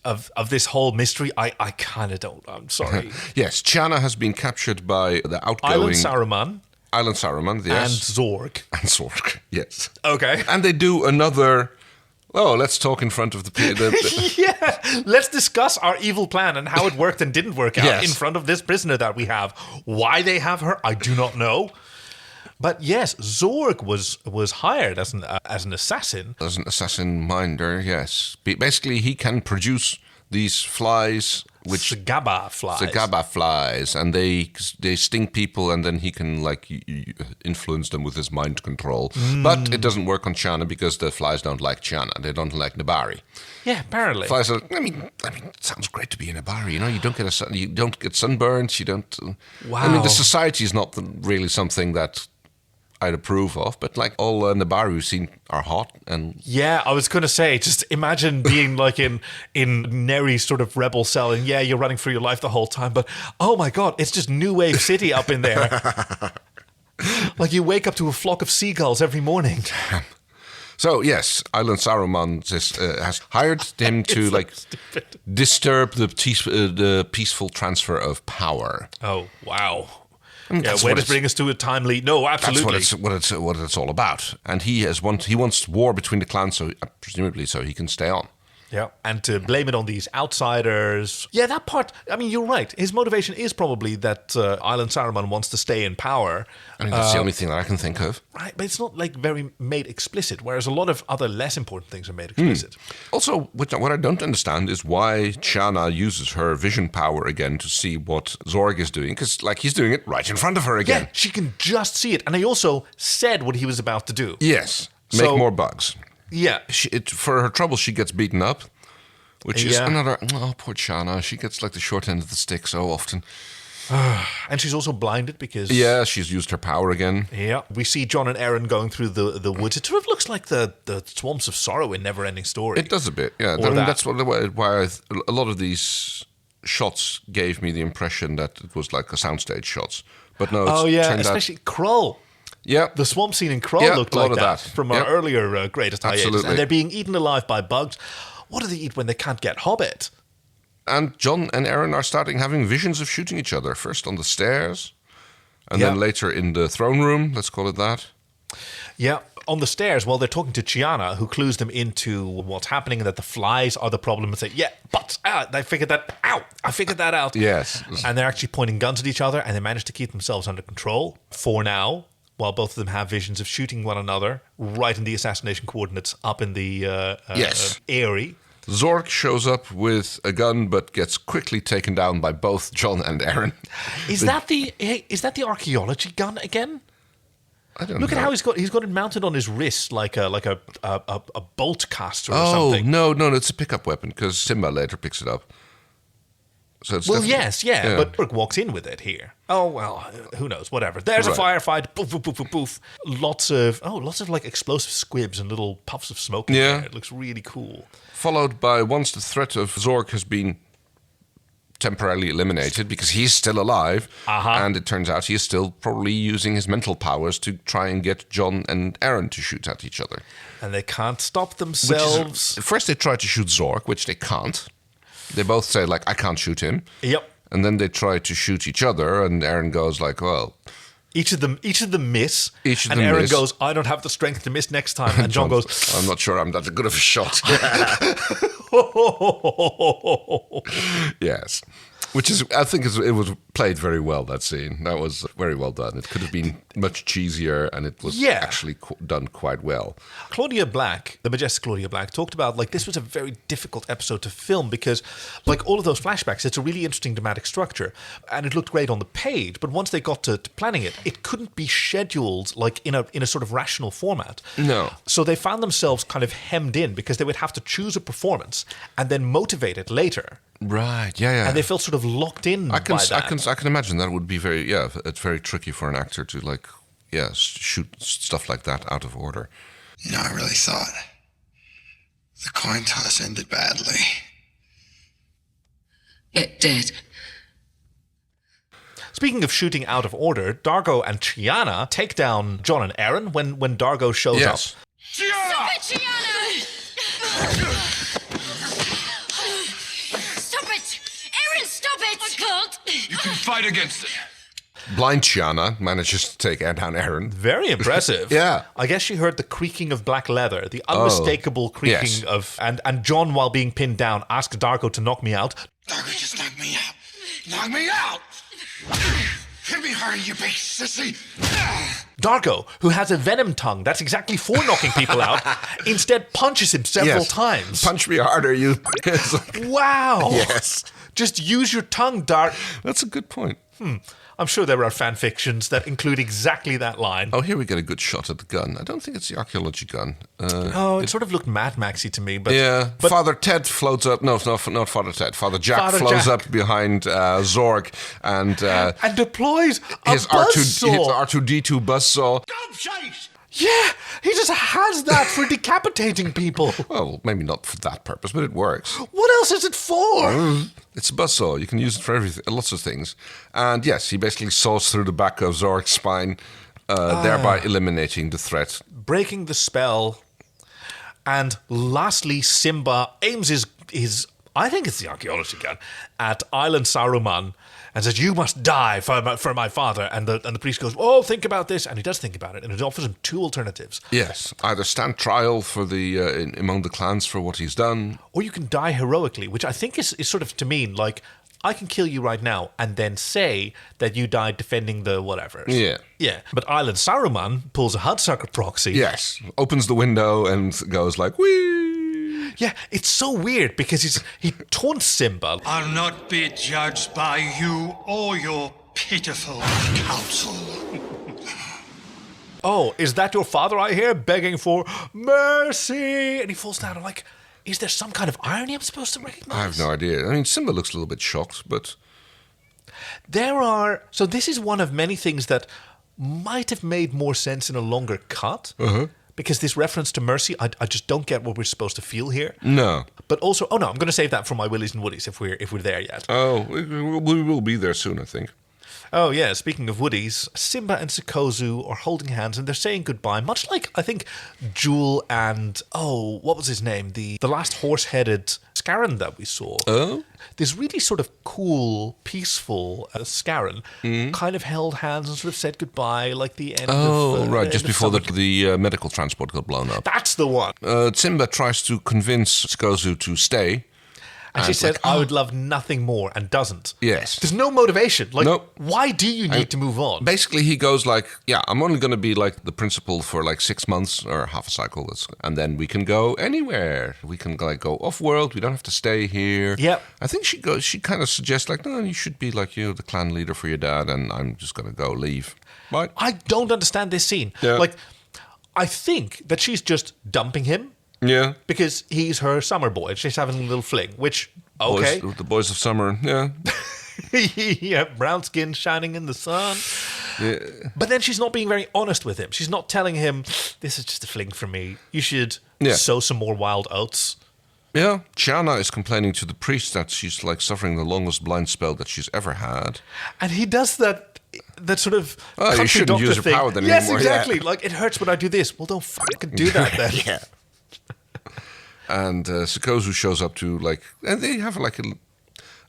whole mystery, I kind of don't. I'm sorry. Yes, Chiana has been captured by the outgoing Island Saruman, yes. And Zorg, yes. Okay. And they do another. Oh, let's talk in front of the yeah, let's discuss our evil plan and how it worked and didn't work out in front of this prisoner that we have. Why they have her, I do not know. But yes, Zorg was hired as an assassin. As an assassin minder, yes. Basically, he can produce these flies, which Sagaba flies, and they sting people, and then he can like influence them with his mind control. But it doesn't work on Chiana because the flies don't like Chiana. They don't like Nabari. Yeah, apparently. Flies are. I mean, it sounds great to be in Nabari. You know, you don't get sunburns. You don't. Wow. I mean, the society is not really something that I'd approve of, but like all Nabari we've seen are hot and yeah, I was gonna say, just imagine being like in Neri's sort of rebel cell, and you're running for your life the whole time, but oh my god, it's just New Wave City up in there. Like you wake up to a flock of seagulls every morning. So yes, Island Saruman has hired him to like disturb the peaceful transfer of power. Oh wow. Way to bring us to a timely. No, absolutely. That's what it's all about. And he wants war between the clans, so presumably so he can stay on. Yeah, and to blame it on these outsiders. Yeah, that part, I mean, you're right. His motivation is probably that Island Saruman wants to stay in power. I mean, that's the only thing that I can think of. Right, but it's not like very made explicit, whereas a lot of other less important things are made explicit. Also, what I don't understand is why Chiana uses her vision power again to see what Zorg is doing, because like he's doing it right in front of her again. Yeah, she can just see it. And he also said what he was about to do. Yes, make more bugs. Yeah. For her trouble, she gets beaten up, which is another... Oh, poor Chiana. She gets like the short end of the stick so often. And she's also blinded because... Yeah, she's used her power again. Yeah. We see Jon and Aeryn going through the woods. It sort of looks like the Swamps of Sorrow in Neverending Story. It does a bit, yeah. I mean, that's why a lot of these shots gave me the impression that it was like a soundstage shots. But no, especially Krull. Yeah. The swamp scene in Krull looked like that from our earlier Greatest Hiatus. And they're being eaten alive by bugs. What do they eat when they can't get Hobbit? And Jon and Aeryn are starting having visions of shooting each other. First on the stairs, and then later in the throne room, let's call it that. Yeah, on the stairs, while they're talking to Chiana, who clues them into what's happening and that the flies are the problem, and say, I figured that out. Yes. And they're actually pointing guns at each other, and they manage to keep themselves under control for now, while both of them have visions of shooting one another right in the assassination coordinates up in the Eyrie. Zork shows up with a gun, but gets quickly taken down by both Jon and Aeryn. Is that the archaeology gun again? I don't know. Look at how he's got it mounted on his wrist like a bolt caster or something. No, it's a pickup weapon because Simba later picks it up. So it's but Brooke walks in with it here. Oh well, who knows? Whatever. There's a firefight. Poof, poof, poof, poof, poof. Lots of like explosive squibs and little puffs of smoke in there. It looks really cool. Followed by once the threat of Zork has been temporarily eliminated because he's still alive, and it turns out he is still probably using his mental powers to try and get Jon and Aeryn to shoot at each other. And they can't stop themselves. First they try to shoot Zork, which they can't. They both say, I can't shoot him. Yep. And then they try to shoot each other, and Aeryn goes well... Each of them miss. And Aeryn goes, I don't have the strength to miss next time. And Jon goes, I'm not sure I'm that good of a shot. Yes. Which is, I think it was played very well, that scene. That was very well done. It could have been much cheesier, and it was actually done quite well. Claudia Black, the majestic Claudia Black, talked about, this was a very difficult episode to film because, all of those flashbacks, it's a really interesting dramatic structure, and it looked great on the page, but once they got to planning it, it couldn't be scheduled, in a sort of rational format. No. So they found themselves kind of hemmed in because they would have to choose a performance and then motivate it later. Right, yeah. And they felt sort of locked in by that. I can imagine that would be it's very tricky for an actor to, shoot stuff like that out of order. I really thought the coin toss ended badly. It did. Speaking of shooting out of order, Dargo and Chiana take down Jon and Aeryn when Dargo shows up. Stop it, Chiana! I can't. You can fight against it. Blind Chiana manages to take down Aeryn. Very impressive. Yeah. I guess she heard the creaking of black leather, the unmistakable creaking of... And Jon, while being pinned down, asked Dargo to knock me out. Dargo, just knock me out. Knock me out! Hit me harder, you big sissy! Dargo, who has a venom tongue that's exactly for knocking people out, instead punches him several times. Punch me harder, you... Wow! Yes. Just use your tongue, Dark. That's a good point. I'm sure there are fan fictions that include exactly that line. Oh, here we get a good shot at the gun. I don't think it's the archaeology gun. It sort of looked Mad Maxy to me. But Father Ted floats up. No, not Father Ted. Father Jack flows up behind Zork and deploys his R2D2 buzzsaw. Yeah, he just has that for decapitating people. Well, maybe not for that purpose, but it works. What else is it for? It's a buzzsaw. You can use it for everything, lots of things. And yes, he basically saws through the back of Zork's spine, thereby eliminating the threat. Breaking the spell. And lastly, Simba aims his I think it's the archaeology gun, at Island Saruman and says, "You must die for my father." And the priest goes, "Oh, think about this." And he does think about it, and it offers him two alternatives. Yes, either stand trial for among the clans for what he's done, or you can die heroically, which I think is sort of to mean like, I can kill you right now and then say that you died defending the whatever. Yeah. Yeah. But Island Saruman pulls a Hudsucker proxy. Yes. Opens the window and goes like, whee! Yeah, it's so weird because he taunts Simba. "I'll not be judged by you or your pitiful counsel." "Oh, is that your father I hear begging for mercy?" And he falls down. I'm like, is there some kind of irony I'm supposed to recognize? I have no idea. I mean, Simba looks a little bit shocked, but... So this is one of many things that might have made more sense in a longer cut. Because this reference to mercy, I just don't get what we're supposed to feel here. No. But also, I'm going to save that for my Willies and Woodies if we're there yet. Oh, we will be there soon, I think. Oh, yeah, speaking of Woodies, Simba and Sikozu are holding hands and they're saying goodbye, much like, I think, Jewel and, what was his name? The last horse-headed Scarron that we saw. Oh? This really sort of cool, peaceful Scarron kind of held hands and sort of said goodbye, like the end of... Oh, right, just before the medical transport got blown up. That's the one! Simba tries to convince Sikozu to stay. And she said, I would love nothing more, and doesn't. Yes. There's no motivation. Like, nope. Why do you need to move on? Basically, he goes like, I'm only going to be like the principal for like 6 months or half a cycle. And then we can go anywhere. We can like go off-world. We don't have to stay here. Yep. I think she kind of suggests like, no, you should be like the clan leader for your dad, and I'm just going to go leave. Right? I don't understand this scene. Yeah. Like, I think that she's just dumping him. Yeah. Because he's her summer boy. She's having a little fling, which, okay. The boys of summer, yeah. Yeah, brown skin shining in the sun. Yeah. But then she's not being very honest with him. She's not telling him, this is just a fling for me. You should sow some more wild oats. Yeah. Chiana is complaining to the priest that she's like suffering the longest blind spell that she's ever had. And he does that sort of country you shouldn't doctor use your thing. power then yes, anymore. exactly. Yeah. Like, it hurts when I do this. Well, don't fucking do that then. Yeah. And Sikozu shows up to like, and they have like a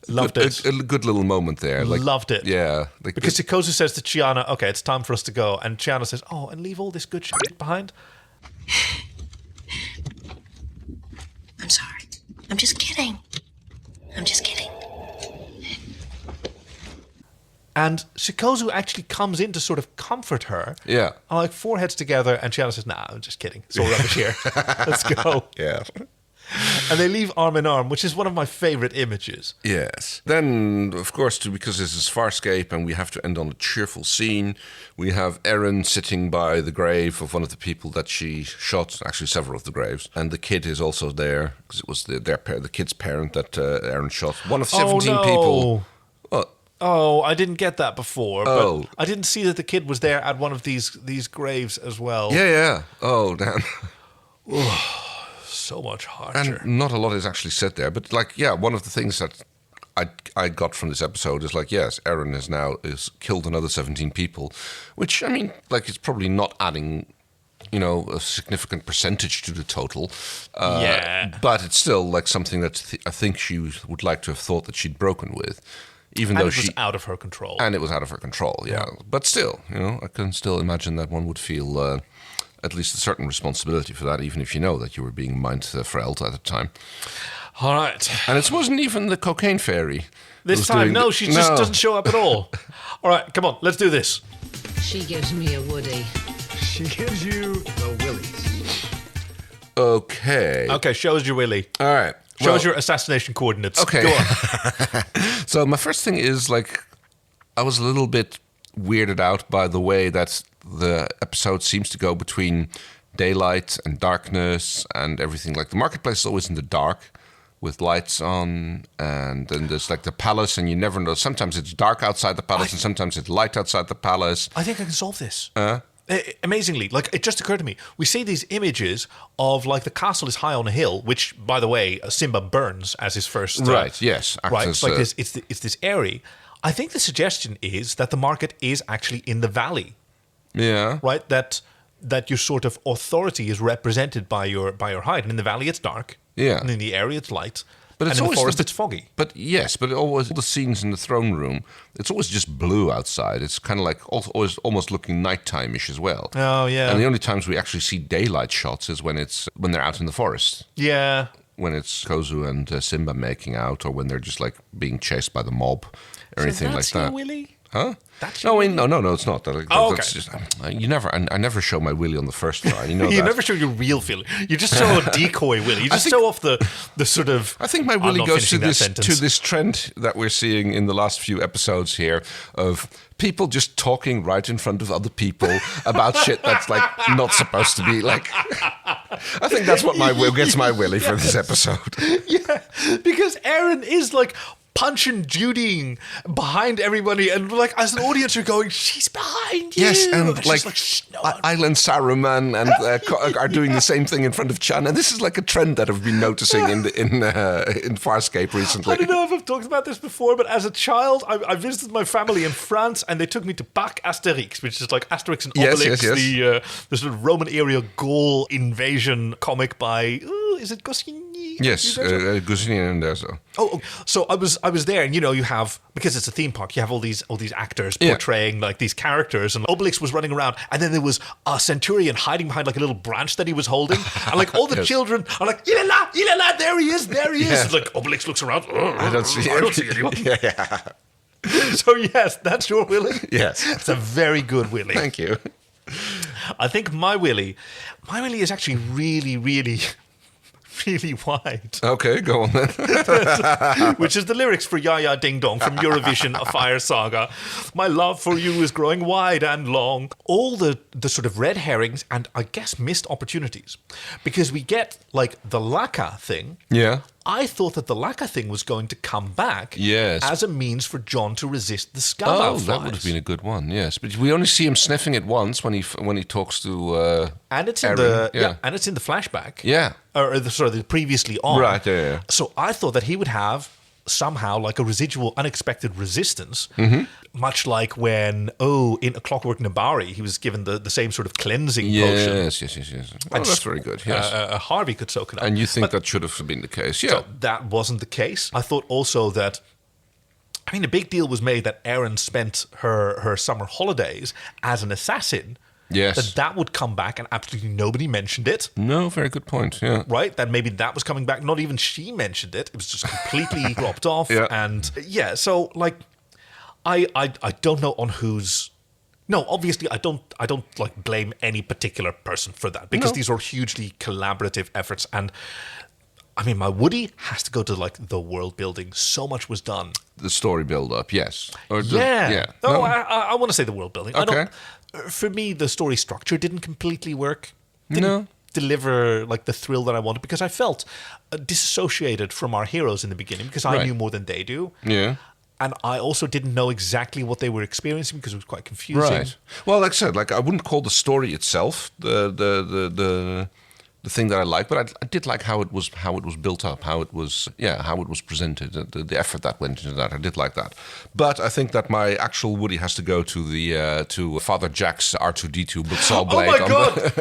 good little moment there. Like, loved it. Yeah. Like, because Sikozu says to Chiana, okay, it's time for us to go. And Chiana says, and leave all this good shit behind? I'm sorry. I'm just kidding. And Sikozu actually comes in to sort of comfort her. Yeah. Like foreheads together, and Chiana says, nah, I'm just kidding. It's all rubbish here. Let's go. Yeah. And they leave arm in arm, which is one of my favorite images. Yes. Then, of course, because this is Farscape and we have to end on a cheerful scene, we have Aeryn sitting by the grave of one of the people that she shot, actually several of the graves. And the kid is also there, because it was the kid's parent that Aeryn shot. One of 17 people. Oh, I didn't get that before. But I didn't see that the kid was there at one of these graves as well. Yeah. Oh, damn. So much harsher. And not a lot is actually said there. But, one of the things that I got from this episode is yes, Aeryn is killed another 17 people. Which, I mean, it's probably not adding... a significant percentage to the total. But it's still something that I think she would like to have thought that she'd broken with. Even though it was out of her control. And it was out of her control, yeah. But still, I can still imagine that one would feel at least a certain responsibility for that, even if you know that you were being mind-frailed at the time. All right. And it wasn't even the cocaine fairy. This time, she just doesn't show up at all. All right, come on, let's do this. She gives me a Woody. She gives you the willies. Okay. Okay, show us your willy. All right. Show us your assassination coordinates. Okay. Go on. So my first thing is, I was a little bit weirded out by the way that the episode seems to go between daylight and darkness and everything. Like, the marketplace is always in the dark with lights on, and then there's, the palace, and you never know. Sometimes it's dark outside the palace, and sometimes it's light outside the palace. I think I can solve this. Amazingly, it just occurred to me. We see these images of the castle is high on a hill, which, by the way, Simba burns as his first. Right. Yes. Right. It's this area. I think the suggestion is that the market is actually in the valley. Yeah. Right. That your sort of authority is represented by your height, and in the valley it's dark. Yeah. And in the area it's light. But it's and in always the forest, it's foggy. But yes, but all the scenes in the throne room, it's always just blue outside. It's kind of always almost looking nighttime-ish as well. Oh, yeah. And the only times we actually see daylight shots is when they're out in the forest. Yeah. When it's Kozu and Simba making out, or when they're just being chased by the mob, or anything like that. Your willy? Huh? That's no, it's not. Okay. That's just, I never show my willy on the first try. You You never show your real feeling. You just show a decoy willy. You just show off the sort of... I think my willy goes to this trend that we're seeing in the last few episodes here of people just talking right in front of other people about shit that's not supposed to be I think that's what gets my willy for this episode. Yeah, because Aeryn is Punch and Judying behind everybody, and like as an audience, you're going, "She's behind you." Yes, and like no, Island Saruman and are doing the same thing in front of Chan, and this is like a trend that I've been noticing in Farscape recently. I don't know if I've talked about this before, but as a child, I visited my family in France, and they took me to Bac Astérix, which is like Asterix and Obelix, the sort of Roman era Gaul invasion comic by is it Goscinny? Yes, Goscinny and Uderzo. Oh, so I was there, and you have, because it's a theme park, you have all these actors portraying like these characters, and Obelix was running around, and then there was a centurion hiding behind like a little branch that he was holding, and like all the children are like, il est là, there he is. And, like Obelix looks around, I don't see anyone. Yeah. So yes, that's your Willy. Yes, it's a very good Willy. Thank you. I think my Willy is actually really, really, really wide. Okay, go on then. Which is the lyrics for Ya Ya Ding Dong from Eurovision A Fire Saga. My love for you is growing wide and long. All the sort of red herrings and I guess missed opportunities. Because we get like the Laka thing. Yeah. I thought that the Laka thing was going to come back as a means for John to resist the Skabal flies. That would have been a good one, yes. But we only see him sniffing it once when he talks to and it's in Aeryn. and it's in the flashback. Yeah. Or the previously on. Right, yeah. So I thought that he would have somehow like a residual unexpected resistance, much like when in A Clockwork Nabari he was given the same sort of cleansing potion. Yes. Oh, that's very good. Yes, Harvey could soak it up, and you think that should have been the case? Yeah, so that wasn't the case. I thought also that. I mean, a big deal was made that Aeryn spent her summer holidays as an assassin. Yes. That would come back and absolutely nobody mentioned it. No, very good point, yeah. Right? That maybe that was coming back. Not even she mentioned it. It was just completely dropped off. Yeah. And so like I don't know on whose. No, obviously I don't like blame any particular person for that because these are hugely collaborative efforts, and I mean, my Woody has to go to like the world building. So much was done. The story build up, yes. No, I want to say the world building. Okay. For me, the story structure didn't completely work. Didn't deliver like the thrill that I wanted because I felt disassociated from our heroes in the beginning because I knew more than they do. Yeah. And I also didn't know exactly what they were experiencing because it was quite confusing. Right. Well, like I said, like I wouldn't call the story itself the thing that I like, but I did like how it was built up, how it was presented, the effort that went into that. I did like that. But I think that my actual Woody has to go to the to Father Jack's R2-D2 Butzal blade. Oh my god!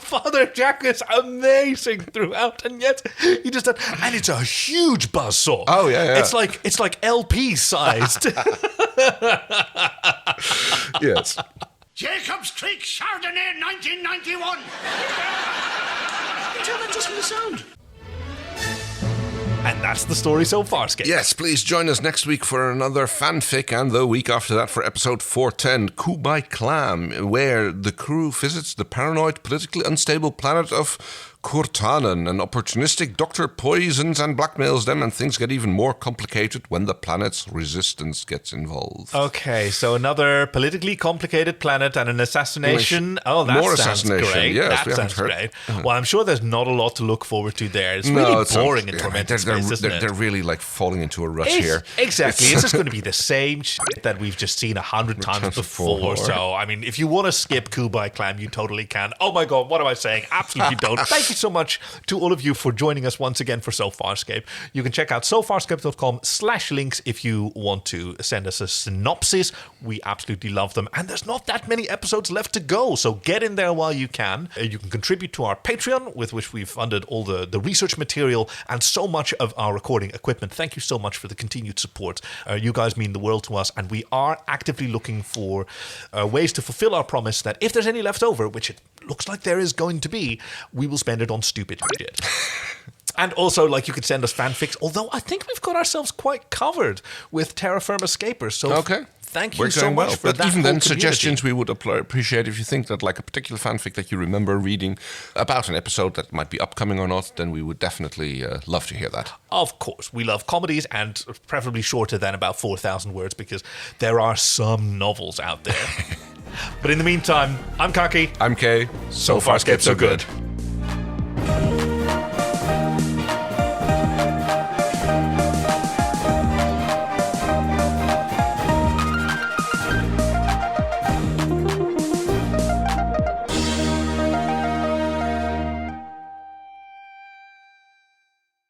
Father Jack is amazing throughout, and yet he just and it's a huge buzzsaw. Oh yeah. It's like LP sized. Yes. Jacob's Creek Chardonnay 1991. You tell that just from the sound. And that's the story so far, Skate. Yes, please join us next week for another fanfic, and the week after that for episode 410, Kubai Clam, where the crew visits the paranoid, politically unstable planet of Kurtanen. An opportunistic doctor poisons and blackmails them, and things get even more complicated when the planet's resistance gets involved. Okay, so another politically complicated planet and an assassination. Oh, that more sounds great. Yes, that sounds great. Well, I'm sure there's not a lot to look forward to there. It's really boring in Tormented Space, isn't it? They're really like falling into a rut here. Exactly. It's just going to be the same shit that we've just seen 100 times before. So, I mean, if you want to skip Kubai Clam, you totally can. Oh my God, what am I saying? Absolutely don't. Thank you so much to all of you for joining us once again for So Farscape. You can check out sofarscape.com/links if you want to send us a synopsis. We absolutely love them. And there's not that many episodes left to go, so get in there while you can. You can contribute to our Patreon, with which we've funded all the research material and so much of our recording equipment. Thank you so much for the continued support. You guys mean the world to us, and we are actively looking for ways to fulfill our promise that if there's any left over, which it looks like there is going to be, we will spend it on stupid shit. And also, like, you could send us fanfics, although I think we've got ourselves quite covered with Terra Firma Escapers. So thank you so much for that. But even then, community. suggestions we would appreciate. If you think that like a particular fanfic that you remember reading about an episode that might be upcoming or not, then we would definitely love to hear that. Of course. We love comedies, and preferably shorter than about 4,000 words, because there are some novels out there. But in the meantime, I'm Kaki. I'm Kay. So Farscape, so good.